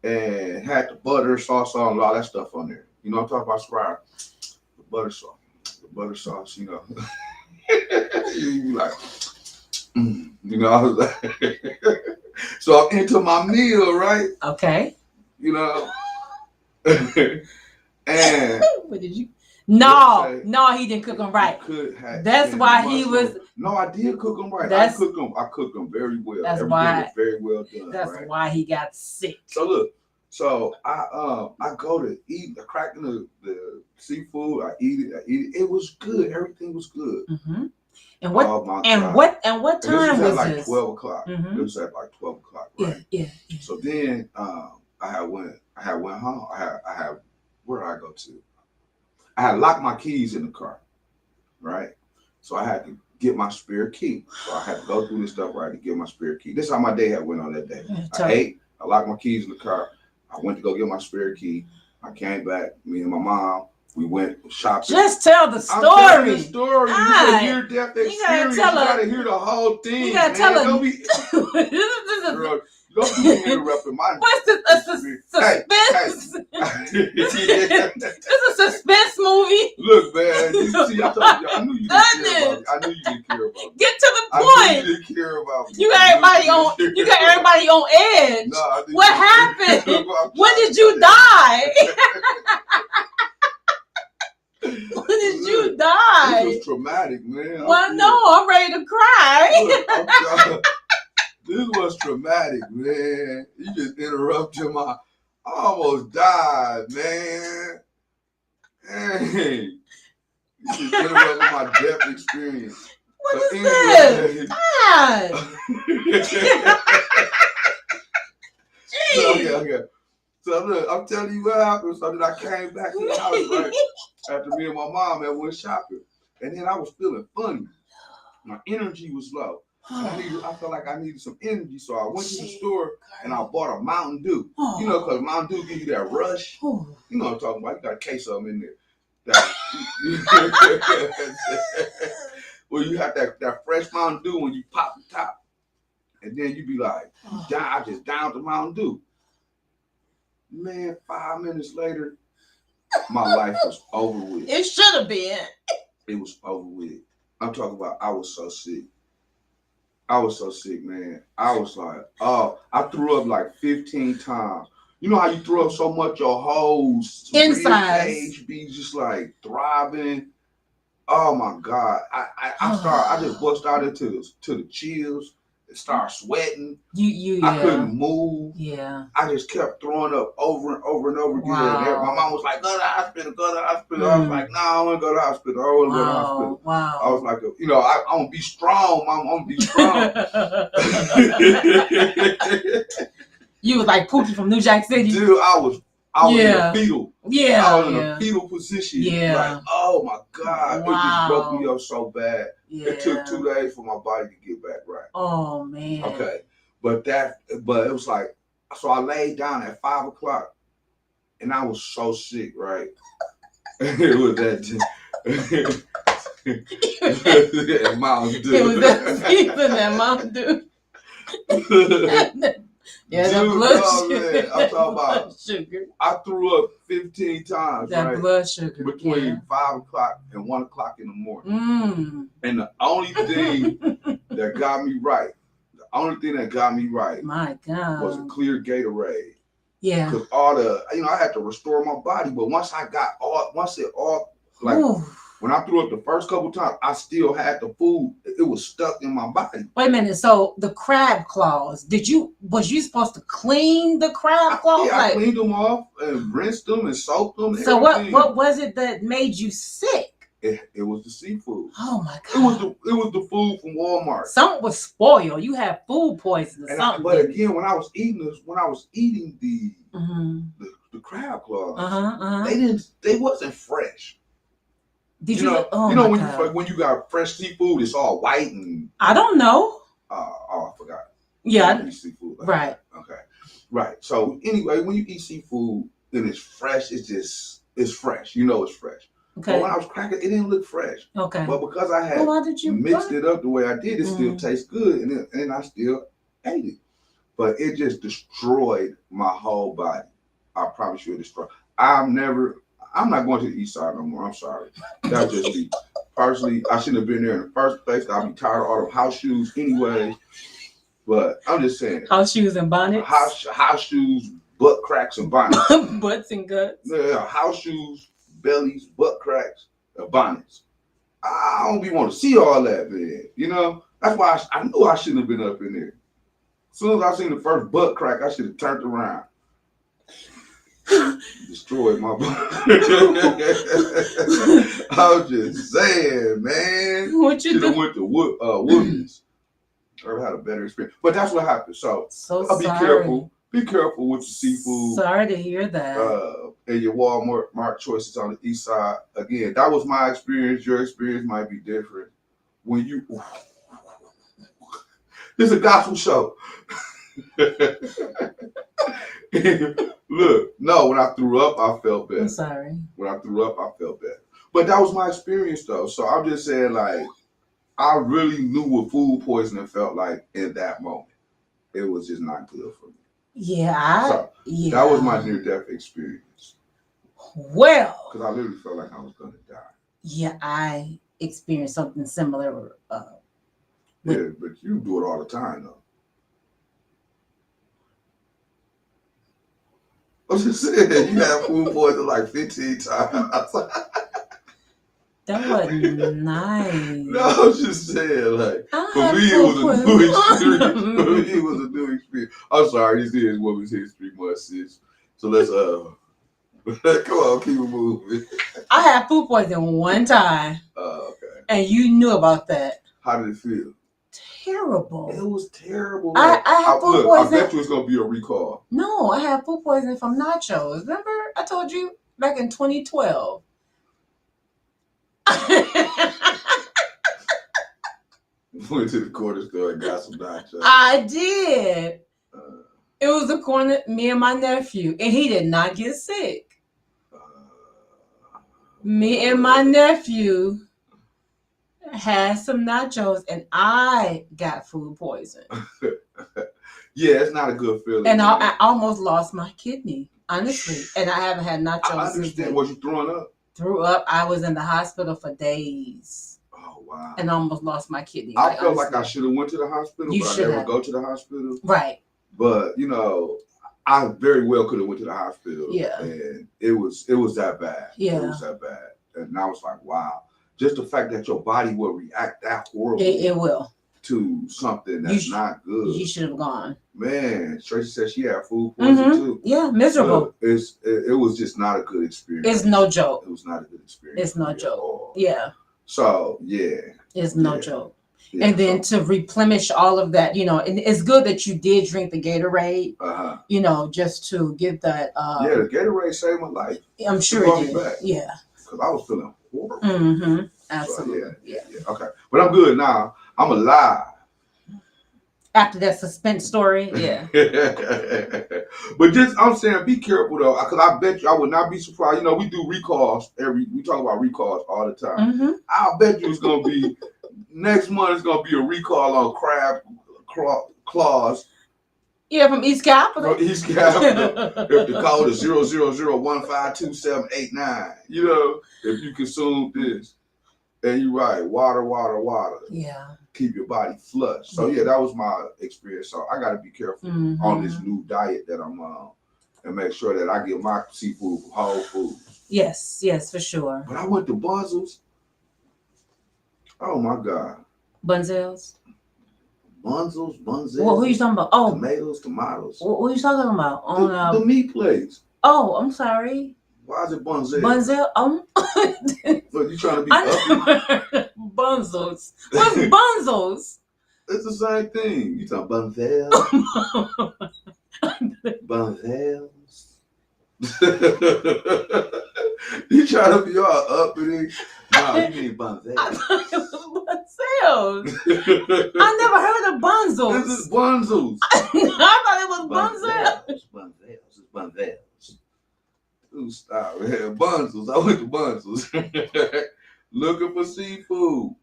And had the butter, sauce on, all that stuff on there. You know what I'm talking about, Squire? The butter sauce. You like, I was like, so I'm into my meal, right? Okay. And What did you? No, say? no, he didn't cook them right. That's and why he was. No, I did cook them right. That's- I cooked them very well. That's Everything why- was very well done. That's right? why he got sick. So look, I go to eat, cracking the seafood. I eat it. It was good. Everything was good. Mm-hmm. And what? Oh my And God. what And time this was at like this? 12 o'clock. Mhm. It was at like 12 o'clock, Yeah, right? yeah. So then I had went home. I had where did I go to? I had locked my keys in the car, right? So I had to get my spare key. So I had to go through this stuff right to get my spare key. This is how my day had went on that day. I ate, I locked my keys in the car. I went to go get my spare key. I came back, me and my mom, we went shopping. Just tell the I'm telling the story. story. Alright. You gotta hear death You experience. gotta tell You her- gotta hear the whole thing. You gotta man. tell her. Don't be, This is girl, don't be interrupting my what's this? A suspense? It's a suspense movie. Look, man, you see, I told you, I knew you didn't care about me. I knew you didn't care about me. Get to the I knew point. you didn't care about me. You got I knew everybody on. didn't You care got about everybody on edge. me. No, I didn't What care happened? about When you. did you die? When did you This die? was traumatic, man. Well, no, I'm ready to cry. Look, I'm sorry. This was traumatic, man. You just interrupted I almost died, man. Hey, you just interrupted my death experience. What So is this? anyway, God. Jeez. okay. So look, I'm telling you what happened. So then I came back to the house, right? After me and my mom had went shopping. And then I was feeling funny. My energy was low. And I felt like I needed some energy, so I went to the store and I bought a Mountain Dew. You know, because Mountain Dew give you that rush. You know what I'm talking about. You got a case of them in there. Well, you have that fresh Mountain Dew when you pop the top. And then you be like, I just downed the Mountain Dew. Man, 5 minutes later, my life was over with. It should have been. It was over with. I'm talking about I was so sick. I was so sick, man. I was like, I threw up like 15 times. You know how you throw up so much your whole inside cage be just like throbbing. Oh my God. I just bust out into the chills and started sweating. I couldn't move. Yeah. I just kept throwing up over and over and over again. Wow. My mom was like, go to the hospital, go to the hospital. I was like, no, I want to go to the hospital. I want to go to the hospital. Wow. I was like, I'm going to be strong, Mom. I'm going to be strong. You was like Pookie from New Jack City. Dude, I was in a fetal. Yeah. I was in a fetal position. Yeah. Like, oh my God. Wow. It just broke me up so bad. Yeah. It took 2 days for my body to get back right. Oh man. Okay. But it was like, so I laid down at 5 o'clock and I was so sick, right? It was that Mountain Dew. It was that season that Mountain Dew. Yeah, that blood sugar. I'm talking about sugar. I threw up 15 times, that right? Blood sugar. Between 5 o'clock and 1 o'clock in the morning. And the only thing that got me right, my God, was a clear Gatorade. Yeah. Because I had to restore my body, but once when I threw up the first couple times, I still had the food. It was stuck in my body. Wait a minute. So the crab claws, was you supposed to clean the crab claws? I cleaned them off and rinsed them and soaked them. So what was it that made you sick? It was the seafood. Oh my God. It was the food from Walmart. Something was spoiled. You had food poisoning. But again, when I was eating the crab claws, they wasn't fresh. Did you? When you got fresh seafood, it's all white and. I don't know. I forgot. Yeah. I eat seafood. Right. Okay. Right. So anyway, when you eat seafood and it's fresh, it's fresh. You know it's fresh. Okay. But when I was cracking, it didn't look fresh. Okay. But because I had mixed it up the way I did, it still tastes good, and I still ate it. But it just destroyed my whole body. I promise you, it destroyed. I'm not going to the east side no more. I'm sorry. That's just me. Personally, I shouldn't have been there in the first place. I'll be tired of all the house shoes anyway. But I'm just saying. House shoes and bonnets? House shoes, butt cracks and bonnets. Butts and guts? Yeah, house shoes, bellies, butt cracks, and bonnets. I don't be want to see all that, man. You know? That's why I knew I shouldn't have been up in there. As soon as I seen the first butt crack, I should have turned around. Destroyed my body. I was just saying, man. What you do? Went to Woodman's. I had a better experience. But that's what happened. So sorry. Be careful. Be careful with the seafood. Sorry to hear that. And your Walmart choices on the east side. Again, that was my experience. Your experience might be different. When you this is a gospel show. Look, no, when I threw up, I felt better. I'm sorry. When I threw up, I felt better. But that was my experience, though. So I'm just saying, like, I really knew what food poisoning felt like in that moment. It was just not good for me. Yeah, that was my near-death experience. Well, because I literally felt like I was going to die. Yeah, I experienced something similar. Yeah, but you do it all the time, though. I was just saying, you had food poisoning like 15 times. That wasn't nice. No, I was just saying, like, for me, it was a new experience. For me, it was a new experience. I'm sorry, this is Women's History Month, sis. So let's, come on, keep it moving. I had food poisoning one time. Okay. And you knew about that. How did it feel? Terrible. It was terrible. I had food poisoning. I bet you it's going to be a recall. No, I had food poisoning from nachos. Remember I told you back in 2012. Went to the corner store and got some nachos. I did. Uh, It was a corner, me and my nephew, and he did not get sick. Me and my nephew had some nachos, and I got food poison. Yeah, it's not a good feeling. And I almost lost my kidney, honestly. And I haven't had nachos I since understand. then. Was you throwing up? Threw up. I was in the hospital for days Oh wow. and almost lost my kidney. I felt like I honestly. should have went to the hospital, You but I should never have. go to the hospital. Right. But you know, I very well could have went to the hospital. Yeah. And it was that bad. Yeah. It was that bad. And I was like, wow. Just the fact that your body will react that horribly It will. to something that's not good. You should have gone. Man, Tracy said she had food poisoning too. Yeah, miserable. It was just not a good experience. It's no joke. It was not a good experience. It's no for me at joke. all. Yeah, So yeah. it's no Yeah. joke. Yeah, And then to replenish all of that, and it's good that you did drink the Gatorade, just to get that. Yeah, the Gatorade saved my life. I'm sure brought it me did. back. Yeah. Because I was feeling horrible. Mm-hmm. So, Absolutely. yeah. Okay. But I'm good now. I'm alive. After that suspense story, yeah. But I'm saying, be careful though, because I bet you I would not be surprised. We do recalls we talk about recalls all the time. Mm-hmm. I'll bet you it's gonna be next month. It's gonna be a recall on crab claws Yeah, from East Capitol. from East Capitol. If the code is 000152789, if you consume this, and you're right, water. Yeah. Keep your body flushed. So yeah, that was my experience. So I got to be careful Mm-hmm. on this new diet that I'm on, and make sure that I get my seafood from Whole Foods. Yes, for sure. But I went to Bunzel's. Oh my God, Bunzel's. Bunzel's. What who you talking about? Oh, tomatoes. what are you talking about? The meat place. Oh, I'm sorry. Why is it Bunzel? Bunzel. Look, you trying to be I uppy? never Bunzels. What's Bunzels? It's the same thing. You talking Bunzel? Bunzels. You trying to be all uppity? No, you mean Bunzel. I thought it was Bunzels. I never heard of Bunzels. This is Bunzels. I thought it was Bunzel. Bunzels. It's Bunzels. Ooh, stop, man. Bunzels. I went to Bunzels. Looking for seafood.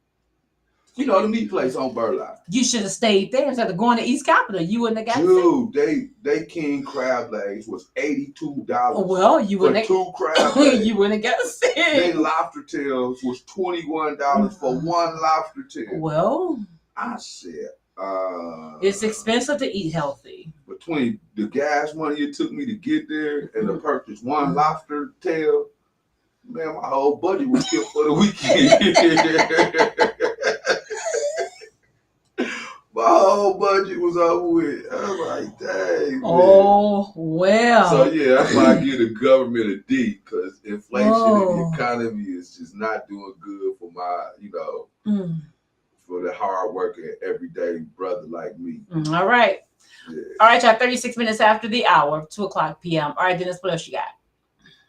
The meat place on Burlock. You should have stayed there instead of going to East Capitol. You wouldn't have got sick. Dude, they king crab legs was $82. Well, you for wouldn't 2 crab legs. you wouldn't have got They sick. lobster tails was $21 for 1 lobster tail. Well, I said, it's expensive to eat healthy. Between the gas money it took me to get there and to purchase 1 lobster tail, man, my whole budget was killed for the weekend. My whole budget was over with. I was like, dang, man. Oh, well. So yeah, that's why I give the government a D, because inflation and Oh. the economy is just not doing good for my, for the hard working everyday brother like me. All right. Yeah. All right, y'all. 36 minutes after the hour, 2:00 p.m. All right, Dennis, what else you got?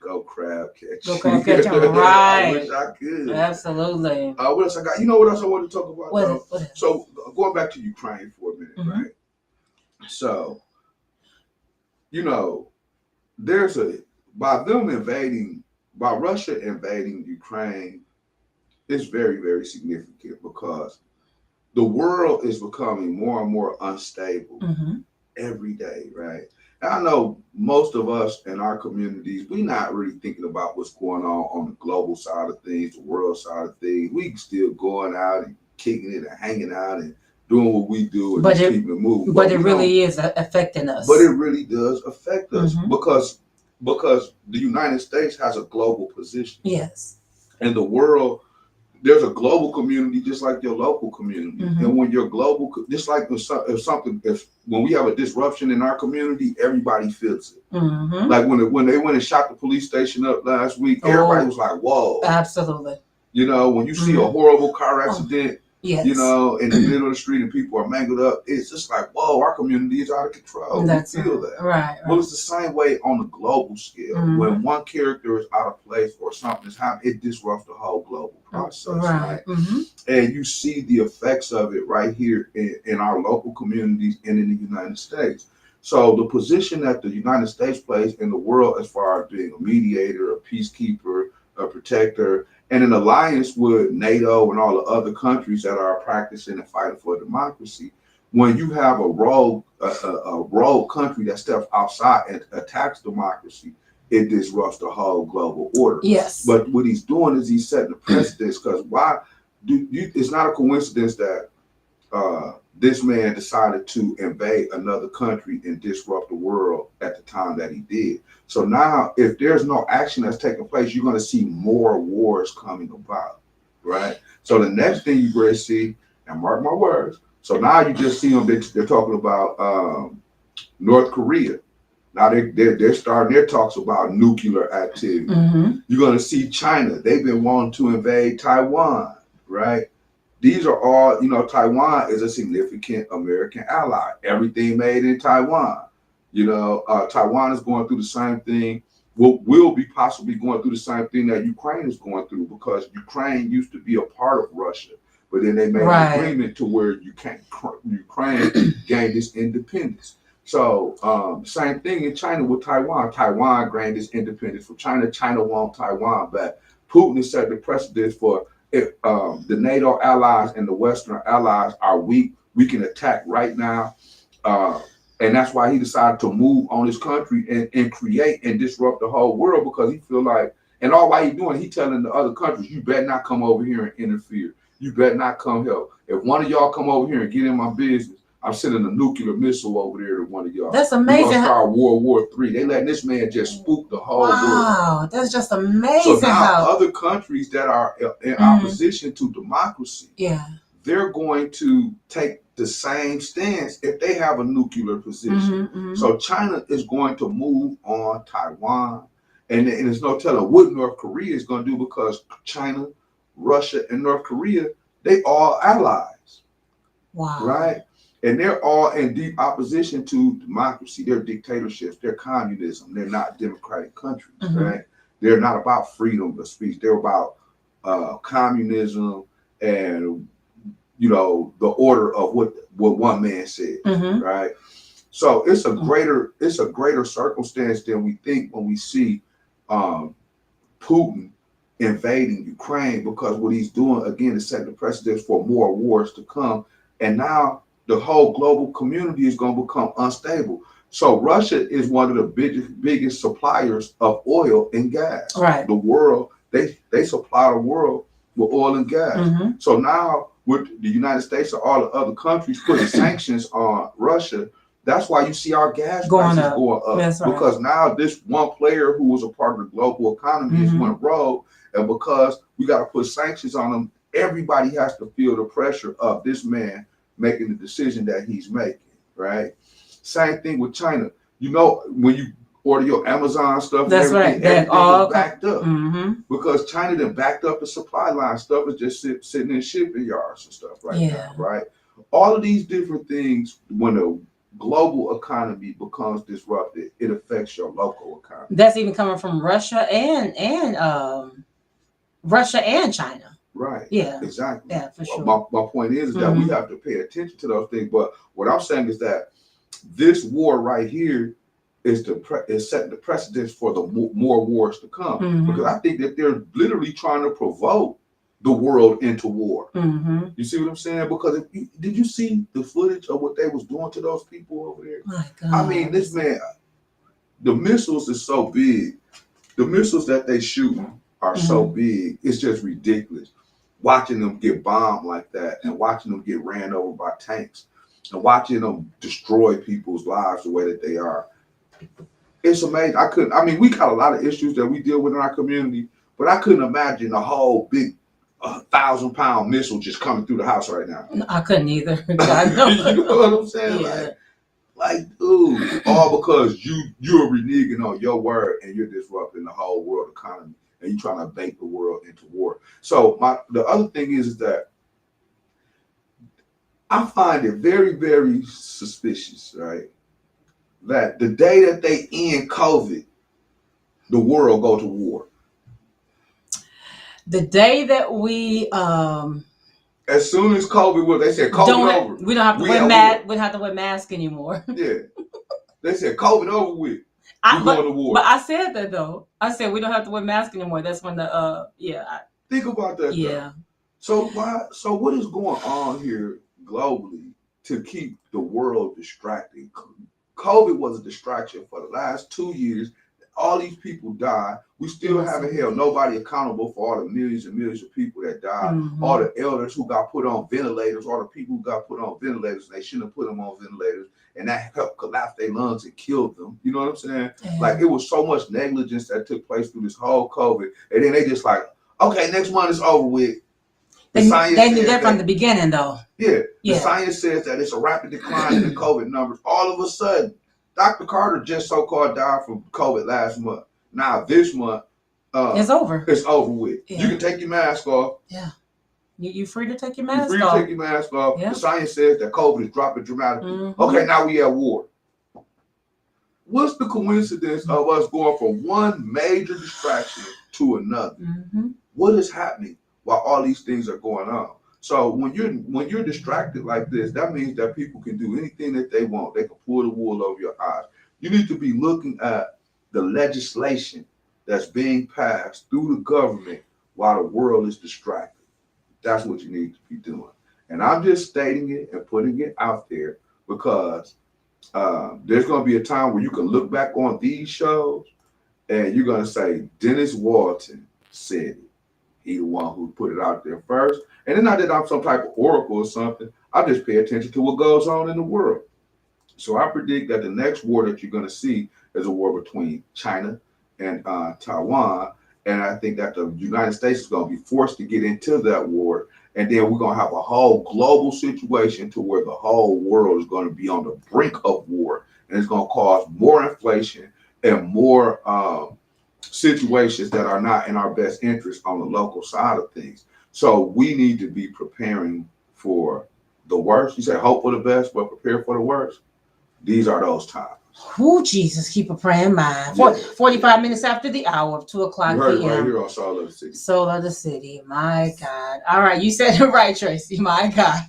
Go crab catch. Go crab catch, I right. wish I could. Absolutely. What else I got? You know what else I want to talk about? What though? else? So going back to Ukraine for a minute, Mhm. right? So, there's by Russia invading Ukraine, it's very, very significant because the world is becoming more and more unstable Mhm. every day, right? And I know most of us in our communities, we're not really thinking about what's going on the global side of things, the world side of things. We still going out and kicking it and hanging out and doing what we do and But just it- keeping it moving. But it we really is affecting us. But it really does affect us Mhm. because the United States has a global position. Yes. And the world, there's a global community just like your local community. Mhm. And when you're global, just like when we have a disruption in our community, everybody feels it. Mm-hmm. Like when they went and shot the police station up last week, everybody was like, whoa. Absolutely. When you see a horrible car accident Yes. you know, in the middle of the street and people are mangled up. It's just like, whoa, our community is out of control. That's We feel right. that. Right. Well, it's the same way on the global scale. Mhm. When one character is out of place or something is happening, it disrupts the whole global process, right? Mm-hmm. And you see the effects of it right here in our local communities and in the United States. So the position that the United States plays in the world as far as being a mediator, a peacekeeper, a protector, and an alliance with NATO and all the other countries that are practicing and fighting for democracy. When you have a rogue country that steps outside and attacks democracy, it disrupts the whole global order. Yes. But what he's doing is he's setting the precedence, because why? It's not a coincidence that this man decided to invade another country and disrupt the world at the time that he did. So now, if there's no action that's taking place, you're going to see more wars coming about, right? So the next thing you're going to see, and mark my words, so now you just see them, they're talking about North Korea. Now they're starting their talks about nuclear activity. Mm-hmm. You're going to see China. They've been wanting to invade Taiwan, right? These are all, you know, Taiwan is a significant American ally. Everything made in Taiwan. You know, Taiwan is going through the same thing, will be possibly going through the same thing that Ukraine is going through, because Ukraine used to be a part of Russia, but then they made an agreement to where Ukraine gained its independence. So same thing in China with Taiwan. Taiwan gained its independence from China. China wants Taiwan back. Putin has set the precedent for the NATO allies and the Western allies are weak. We can attack right now. And that's why he decided to move on his country and create and disrupt the whole world, because he feel like, and all why he doing, he telling the other countries, you better not come over here and interfere. You better not come help. If one of y'all come over here and get in my business, I'm sending a nuclear missile over there to one of y'all. That's amazing. We're gonna start World War III. They letting this man just spook the whole world. Wow, that's just amazing. So now other countries that are in opposition to democracy, they're going to take the same stance if they have a nuclear position. So China is going to move on Taiwan, and there's no telling what North Korea is going to do, because China, Russia, and North Korea, they all allies. Wow. Right? And they're all in deep opposition to democracy. They're dictatorships. They're communism. They're not democratic countries, right? They're not about freedom of speech. They're about communism and, you know, the order of what one man said, right? So it's a greater circumstance than we think when we see Putin invading Ukraine, because what he's doing again is setting the precedent for more wars to come. And now the whole global community is going to become unstable. So Russia is one of the biggest suppliers of oil and gas. Right. The world, they supply the world with oil and gas. So now with the United States and all the other countries putting sanctions on Russia, that's why you see our gas prices going up. That's right. Because now this one player who was a part of the global economy has went rogue, and because we got to put sanctions on them, everybody has to feel the pressure of this man making the decision that he's making, right? Same thing with China. You know, when you order your Amazon stuff, that's right, everything is backed up. Because China then backed up the supply line. Stuff is just sitting in shipping yards and stuff now, right? All of these different things, when the global economy becomes disrupted, it affects your local economy. That's even coming from Russia and China. Right. Yeah. Exactly. Yeah, for sure. My point is that we have to pay attention to those things. But what I'm saying is that this war right here is setting the precedence for the more wars to come. Because I think that they're literally trying to provoke the world into war. You see what I'm saying? Because did you see the footage of what they was doing to those people over there? My God. I mean, this man, the missiles is so big. The missiles that they shoot are so big. It's just ridiculous. Watching them get bombed like that, and watching them get ran over by tanks, and watching them destroy people's lives the way that they are. It's amazing. We got a lot of issues that we deal with in our community, but I couldn't imagine a whole big 1,000-pound missile just coming through the house right now. I couldn't either. I know. You know what I'm saying? Yeah. Like, dude, all because you're reneging on your word and you're disrupting the whole world economy, and you're trying to bait the world into war. So the other thing is that I find it very, very suspicious, right? That the day that they end COVID, the world go to war. The day that we As soon as COVID was, they said COVID over. we don't have to We wear at mask. war. We don't have to wear mask anymore. Yeah, they said COVID over with. We're going to war. But I said that though. I said we don't have to wear mask anymore. That's when the Think about that. yeah. Though. So what is going on here globally to keep the world distracted? COVID was a distraction for the last 2 years. All these people died. We still haven't held nobody accountable for all the millions and millions of people that died. Mhm. All the elders who got put on ventilators, all the people who got put on ventilators, and they shouldn't have put them on ventilators, and that helped collapse their lungs and killed them. You know what I'm saying? Yeah. Like, it was so much negligence that took place through this whole COVID, and then they just like, okay, next month is over with. They knew that from the beginning though. Yeah, the Yeah. science says that it's a rapid decline in the COVID numbers. All of a sudden, Dr. Carter just so-called died from COVID last month. Now this month, It's over. it's over with. Yeah. You can take your mask off. You free to take your You're mask free to off. take your mask off. Yeah. The science says that COVID is dropping dramatically. Mhm. Okay, now we at war. What's the coincidence of us going from one major distraction to another? Mhm. What is happening while all these things are going on? So when you're distracted like this, that means that people can do anything that they want. They can pull the wool over your eyes. You need to be looking at the legislation that's being passed through the government while the world is distracted. That's what you need to be doing. And I'm just stating it and putting it out there because there's going to be a time where you can look back on these shows and you're going to say, Dennis Walton said it. He the one who put it out there first. And then not that I'm some type of oracle or something. I just pay attention to what goes on in the world. So I predict that the next war that you're going to see is a war between China and Taiwan. And I think that the United States is going to be forced to get into that war. And then we're going to have a whole global situation to where the whole world is going to be on the brink of war. And it's going to cause more inflation and more situations that are not in our best interest on the local side of things. So we need to be preparing for the worst. You say hope for the best, but prepare for the worst. These are those times. Who Jesus, keep a praying mind. Yeah. 45 minutes after the hour of 2 o'clock You heard it p.m. right here on Soul of the City. Soul of the City. My God. All right. You said it right, Tracy. My God.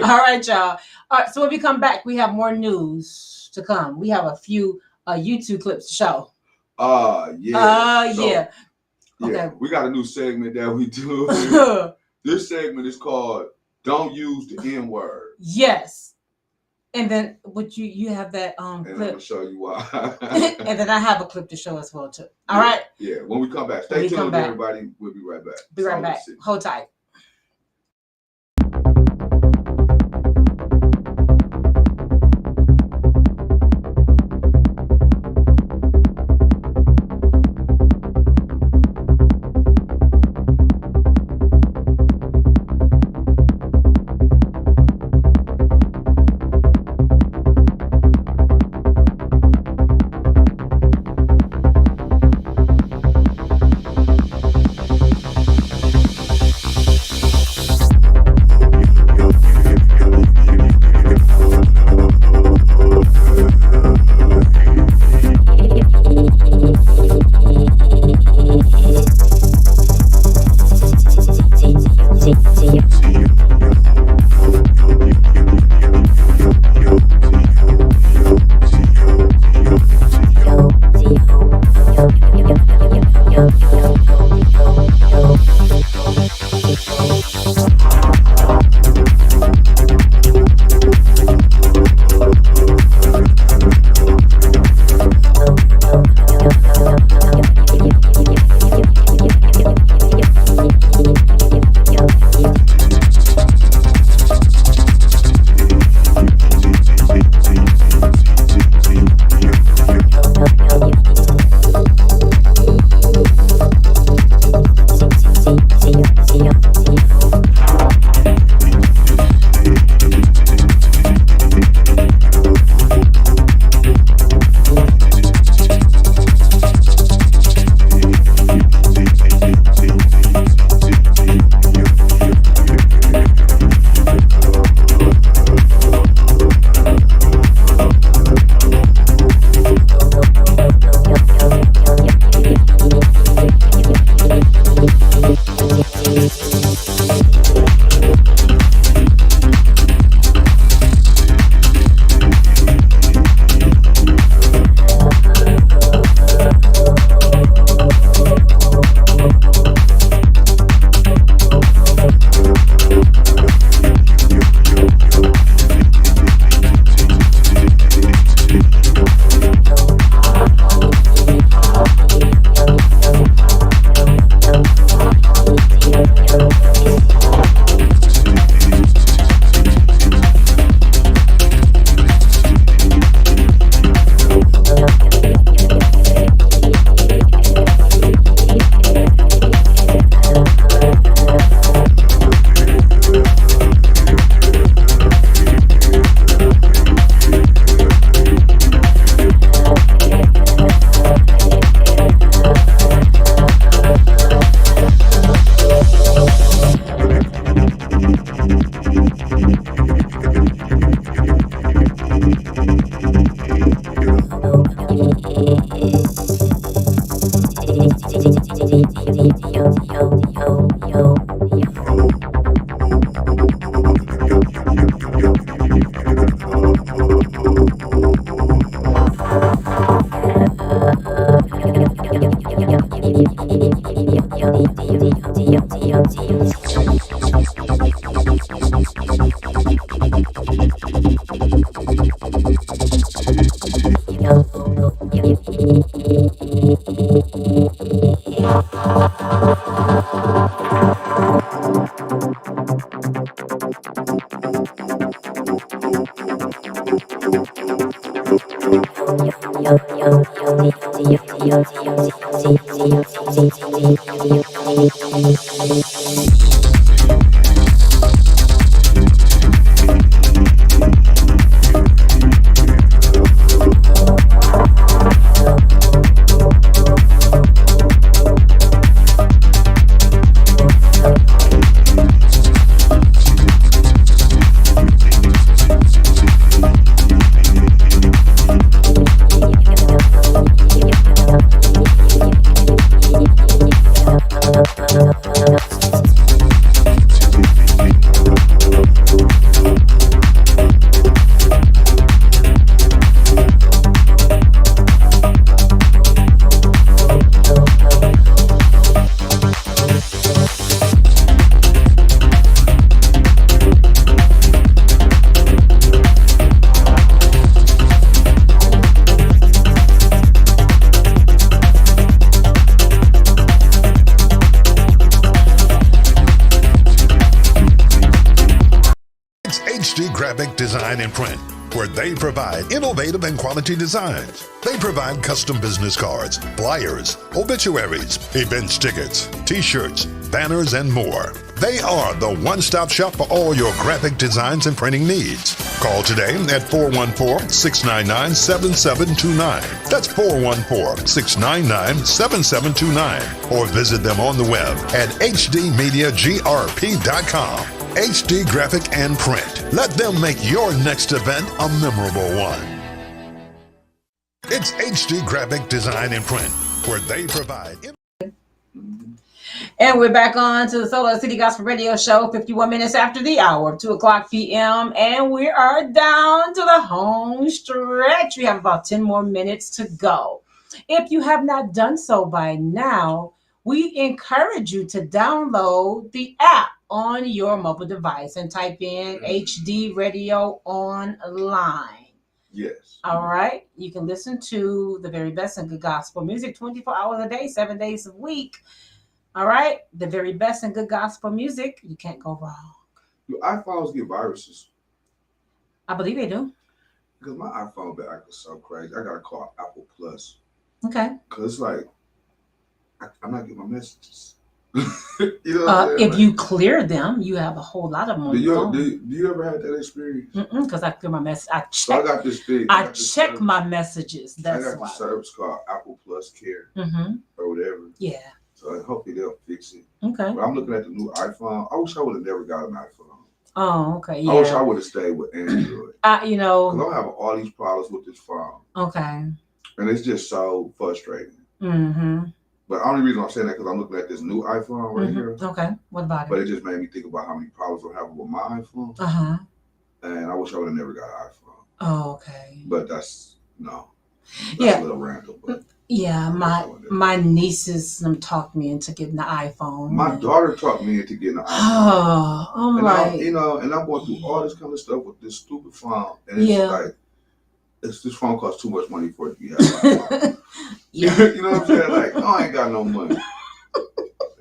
All right, y'all. All right. So when we come back, we have more news to come. We have a few YouTube clips to show. Yeah. Yeah. Yeah, Okay. we got a new segment that we do. This segment is called Don't Use the N-Word. Yes. And then would you have that And I'm clip? going to show you why. And then I have a clip to show as well too. All right. Yeah, when we come back. When Stay we come tuned, back. everybody. We'll be right back. Be right Soul of the back. City. Hold tight. HD Graphic Design and Print, where they provide innovative and quality designs. They provide custom business cards, flyers, obituaries, events tickets, t-shirts, banners, and more. They are the one-stop shop for all your graphic designs and printing needs. Call today at 414-699-7729. That's 414-699-7729. Or visit them on the web at hdmediagrp.com. HD Graphic and Print. Let them make your next event a memorable one. It's HD Graphic Design and Print, where they provide... And we're back on to the Solo City Gospel Radio Show, 51 minutes after the hour, 2 o'clock p.m. And we are down to the home stretch. We have about 10 more minutes to go. If you have not done so by now, we encourage you to download the app on your mobile device and type in HD Radio Online. Yes. All right. You can listen to the very best and good gospel music 24 hours a day, 7 days a week. All right. The very best and good gospel music. You can't go wrong. Do iPhones get viruses? I believe they do. Because my iPhone been acting so crazy. I got to call Apple Plus. Okay. Because it's like, I'm not getting my messages. You know what I'm saying? If Like, you clear them, you have a whole lot of them on your phone. do you ever have that experience? Because I clear my message. So I got this thing. I check my messages. I That's got why. this service called Apple Plus Care Mm-hmm. or whatever. Yeah. So hopefully they'll fix it. Okay. But I'm looking at the new iPhone. I wish I would have never got an iPhone. Oh, okay. I wish I Yeah. would have stayed with Android. You Because know. I'm having all these problems with this phone. Okay. And it's just so frustrating. Mm-hmm. But the only reason I'm saying that because I'm looking at this new iPhone right here. Okay. What about But it? it just made me think about how many problems I'm having with my iPhone. Uh-huh. And I wish I would have never got an iPhone. Oh, okay. But that's a little random. But Yeah, my nieces talked me into getting the iPhone. my daughter talked me into getting an iPhone. Oh, I'm And like, and I'm going through all this kind of stuff with this stupid phone. And it's like, this phone costs too much money for it to be had. yeah. You know what I'm saying? Like, I ain't got no money.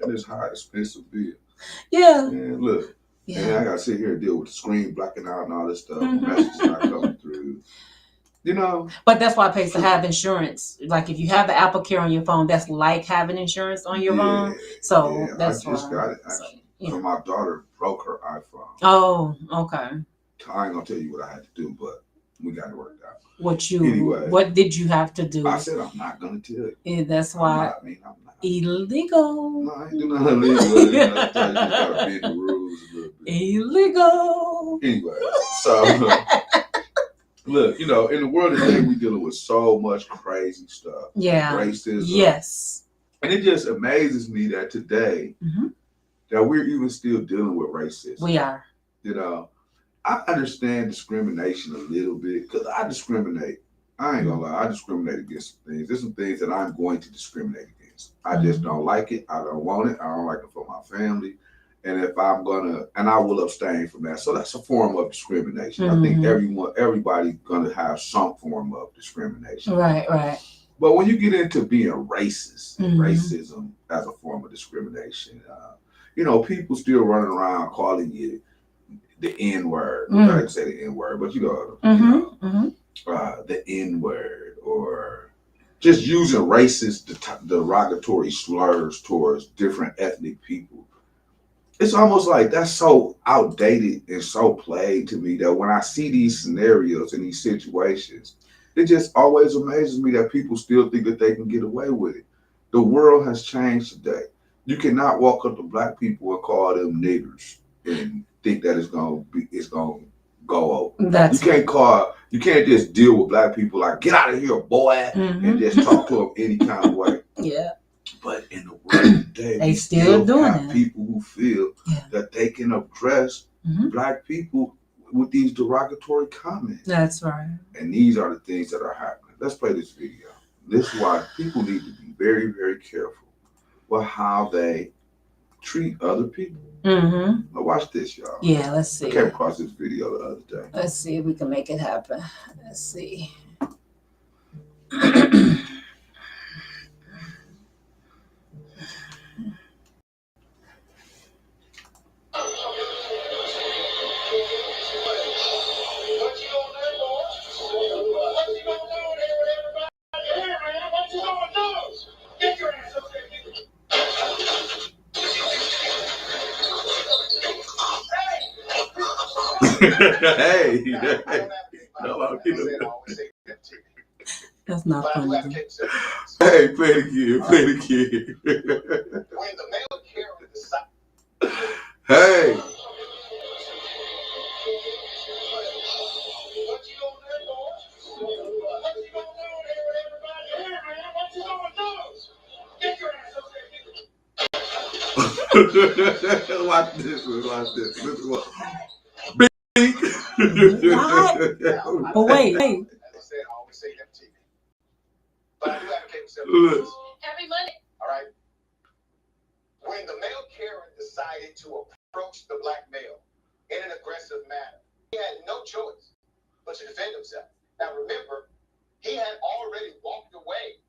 And it's high, expensive bill. Yeah. And look, and I Yeah. got to sit here and deal with the screen blacking out and all this stuff. Mhm. Messages not coming through. You know? But that's why it pays to have insurance. Like if you have the Apple Care on your phone, that's like having insurance on your phone. So yeah, that's I just why. got it. So, Actually. yeah. So my daughter broke her iPhone. Oh, okay. I ain't going to tell you what I had to do, but we got it worked out. What did you have to do? I said I'm not going to tell you. Yeah, that's I'm why not. illegal. No, I ain't do nothing illegal. You know, I just gotta bend the rules a little bit. Illegal. Anyway, so look, in the world today, we dealing with so much crazy stuff. Yeah. Racism. Yes. And it just amazes me that today that we're even still dealing with racism. We are. I understand discrimination a little bit because I discriminate. I ain't gonna lie, I discriminate against some things. There's some things that I'm going to discriminate against. I just don't like it. I don't want it. I don't like it for my family. And if I'm gonna, and I will abstain from that. So that's a form of discrimination. I think everybody's gonna have some form of discrimination. Right. But when you get into being racist, racism as a form of discrimination, people still running around calling you the N-word. I didn't say the N-word, but the N-word, or just using racist derogatory slurs towards different ethnic people. It's almost like that's so outdated and so played to me that when I see these scenarios and these situations, it just always amazes me that people still think that they can get away with it. The world has changed today. You cannot walk up to black people and call them niggers and think that it's gonna go over. You can't just deal with black people like, get out of here, boy, and just talk to them any kind of way. Yeah. But in the world today, they still doing have it. People who feel that they can address black people with these derogatory comments. That's right. And these are the things that are happening. Let's play this video. This is why people need to be very, very careful with how they treat other people. Now watch this, y'all. Yeah, let's see. I came across this video the other day. Let's see if we can make it happen. Let's see. Hey, that's not funny. Hey, play it again. When the male carrier decides. Hey. What you gonna do, Lord? What you gonna do there with everybody here, man? What you gonna do? Get your ass up there. Watch this. This is what. But wait. As I said, I always say MTV. But I do advocate for every Monday. All right. When the male Karen decided to approach the black male in an aggressive manner, he had no choice but to defend himself. Now remember, he had already walked away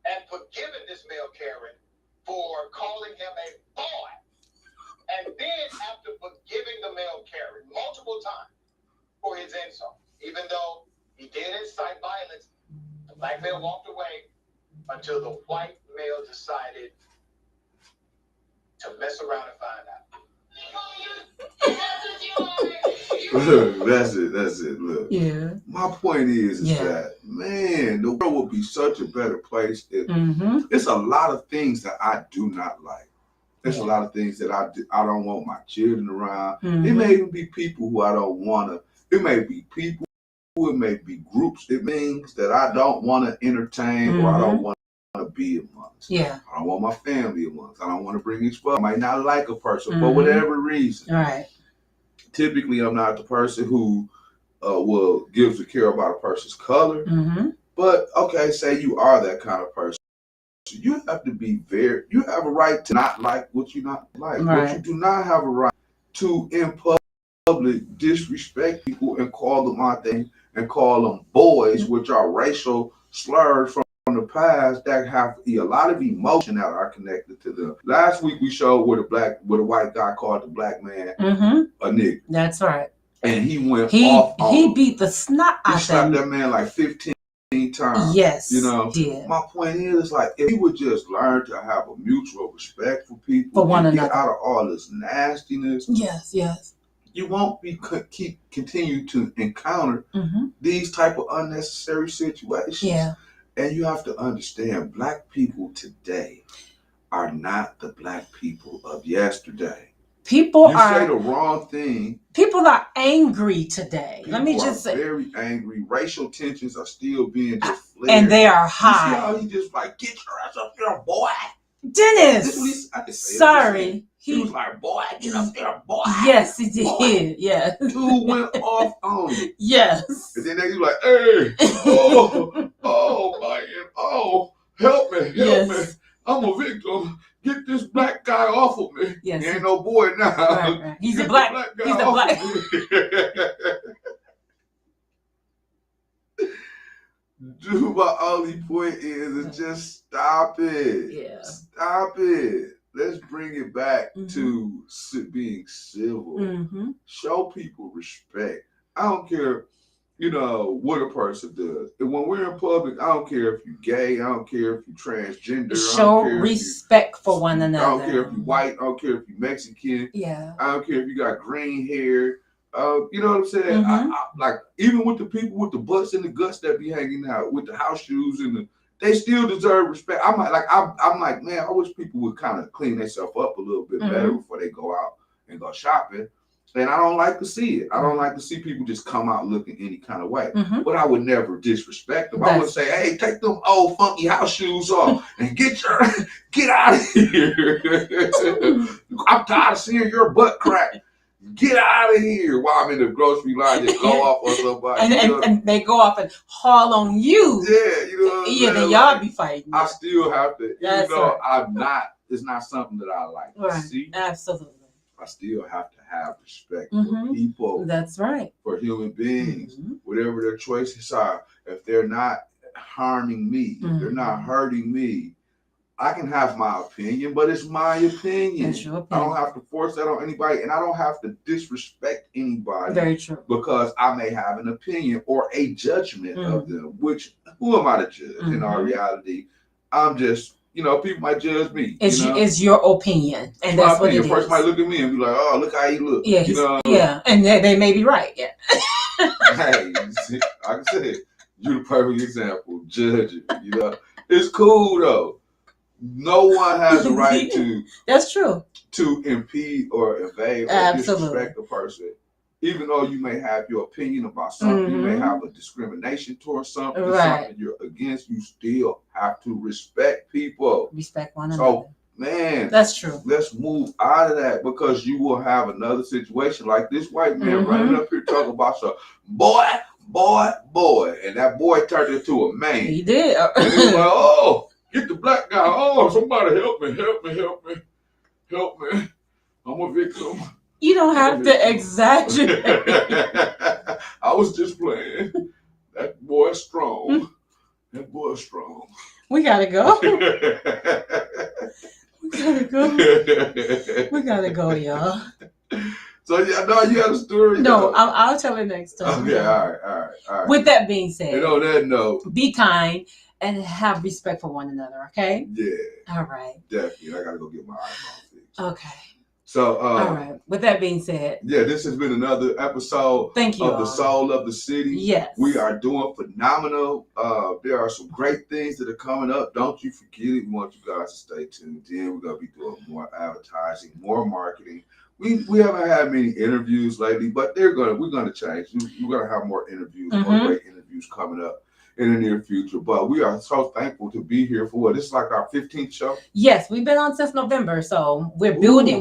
and forgiven this male Karen for calling him a boy. And then after forgiving the male Karen multiple times for his insult, even though he did incite violence, the black male walked away until the white male decided to mess around and find out. That's it. Look. Yeah. My point is that, man, the world would be such a better place if it's a lot of things that I do not like. There's a lot of things that I don't want my children around. It may even be people who I don't want to. It may be people. It may be groups. It means that I don't want to entertain or I don't want to be amongst. Yeah. I don't want my family amongst. I don't want to bring exposure. I might not like a person for whatever reason. Right. Typically, I'm not the person who will give a care about a person's color. But okay, say you are that kind of person. You have to be you have a right to not like what you not like. Right. But you do not have a right to, in public, disrespect people and call them out there and call them boys, which are racial slurs from the past that have a lot of emotion that are connected to them. Last week we showed where a white guy called the black man a nigga. That's right. And he went off on he beat the snot out of him. He slapped that man like 15 times. Yes, did. My point is, like, if we would just learn to have a mutual respect for people, for one another, get out of all this nastiness. Yes. You won't continue to encounter these type of unnecessary situations. Yeah. And you have to understand, black people today are not the black people of yesterday. People you say the wrong thing. People are angry today. Let me just say, very angry. Racial tensions are still being deflated, and they are high. You see how he just like, get your ass up here, boy. Dennis, sorry. He was like, boy, get up there, boy. Yes, he did. Boy. Yeah. Dude went off on him. Yes. And then they was like, hey, oh, man, oh, help me. I'm a victim. get this black guy off of me. Yes. He ain't no boy now. Right. He's Get a black. the guy He's a off black. of me. Dude, my only point is just stop it. Yeah. Stop it. Let's bring it back Mhm. to being civil. Mm-hmm. Show people respect. I don't care, what a person does. And when we're in public, I don't care if you're gay. I don't care if you're transgender. I Show don't care respect for one another. I don't care if you're white. I don't care if you're Mexican. Yeah. I don't care if you got green hair. You know what I'm saying? Mhm. Like, even with the people with the butts and the guts that be hanging out with the house shoes they still deserve respect. I'm like, man, I wish people would kind of clean themselves up a little bit better before they go out and go shopping. And I don't like to see it. I don't like to see people just come out looking any kind of way. Mhm. But I would never disrespect them. I would say, hey, take them old funky house shoes off and get out of here. I'm tired of seeing your butt crack. Get out of here while I'm in the grocery line. Just go off on somebody. And they go off and haul on you. Yeah, you know what I'm saying? Then y'all be fighting. I still have to, That's even though right. it's not something that I like to Right. see. Absolutely. I still have to have respect Mhm. for people, That's right. for human beings, Mhm. whatever their choices are. If they're not harming me, if they're not hurting me, I can have my opinion, but it's my opinion. That's your I opinion. don't have to force that on anybody, and I don't have to disrespect anybody Very true. because I may have an opinion or a judgment of them, which who am I to judge? In our reality, I'm just, people might judge me. It's your opinion, and that's what it is. A person might look at me and be like, oh, look how he look. Yeah, and they may be right. Yeah. Hey, like I said, you're the perfect example. Judge it. It's cool though. No one has the right That's true. to impede or invade or disrespect a person. Even though you may have your opinion about something, you may have a discrimination towards something, something you're against, you still have to respect people. Respect one another. So, man, that's true. Let's move out of that, because you will have another situation like this white man running up here talking about some boy, and that boy turned into a man. He did. And he's like, oh, get the black guy. Oh, somebody help me. I'm a victim. You don't have to exaggerate. I was just playing. That boy's strong. We gotta go. We gotta go, y'all. So no, you got a story? No, I'll tell it next time. Okay, all right. With that being said, and on that note, be kind and have respect for one another. Okay. Yeah. All right. Definitely. I gotta go get my iPhone fixed. Okay. So, all right. With that being said, yeah, this has been another episode of The Soul of the City. Yes. We are doing phenomenal. There are some great things that are coming up. Don't you forget it. We want you guys to stay tuned in. We're going to be doing more advertising, more marketing. We haven't had many interviews lately, but we're going to change. We're going to have more interviews, more great interviews coming up in the near future. But we are so thankful to be here for what? This is like our 15th show. Yes, we've been on since November, so we're building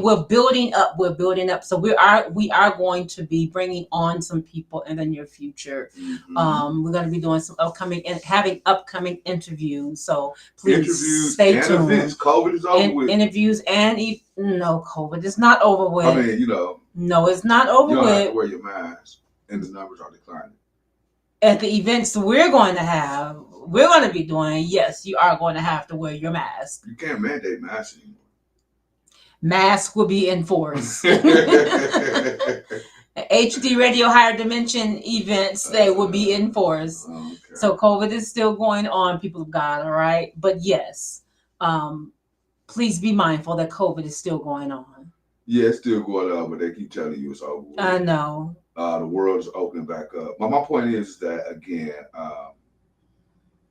up. So we are going to be bringing on some people in the near future. We're going to be doing some having upcoming interviews. So please stay tuned. Events. COVID is over with. Interviews and no, COVID is not over with. I mean, no, it's not over with. You don't have to wear your mask, and the numbers are declining. At the events we're going to be doing, yes, you are going to have to wear your mask. You can't mandate masks anymore. Mask will be enforced. HD Radio Higher Dimension events, they will be enforced. Okay. So COVID is still going on, people of God, all right? But yes, please be mindful that COVID is still going on. Yeah, it's still going on, but they keep telling you it's over. I know. The world is opening back up. But my point is that, again, I'm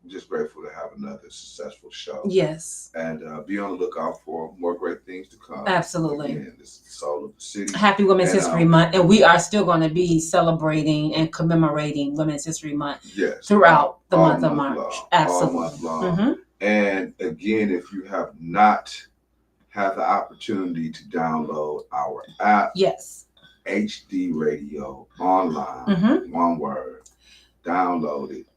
just grateful to have another successful show. Yes. And be on the lookout for more great things to come. Absolutely. Again, this is the Soul of the City. Happy Women's History Month. And we are still going to be celebrating and commemorating Women's History Month throughout the month of March. Absolutely. All month long. And again, if you have not had the opportunity to download our app. Yes. HD Radio Online, one word. Download it.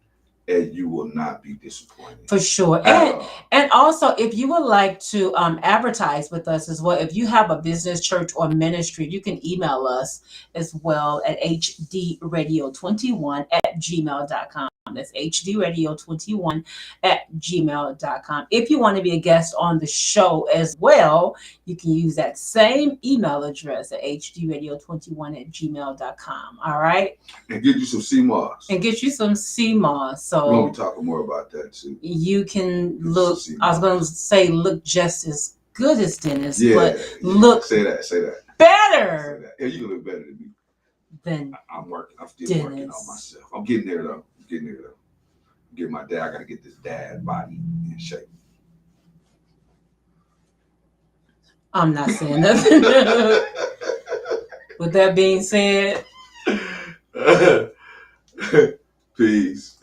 and you will not be disappointed. For sure. At all. And also, if you would like to advertise with us as well, if you have a business, church, or ministry, you can email us as well at hdradio21@gmail.com. That's hdradio21@gmail.com. If you want to be a guest on the show as well, you can use that same email address at hdradio21@gmail.com. All right. And get you some CMOS. And get you some CMOS. We're going So to be talking more about that too. you can look, See. I was going to say look just as good as Dennis, Yeah, but yeah. look Say that. Say better that. Yeah, you look better than me. than I'm working. I'm still working Dennis. on myself. I'm getting there though. Get my dad. I got to get this dad body in shape. I'm not saying nothing. With that being said, Peace.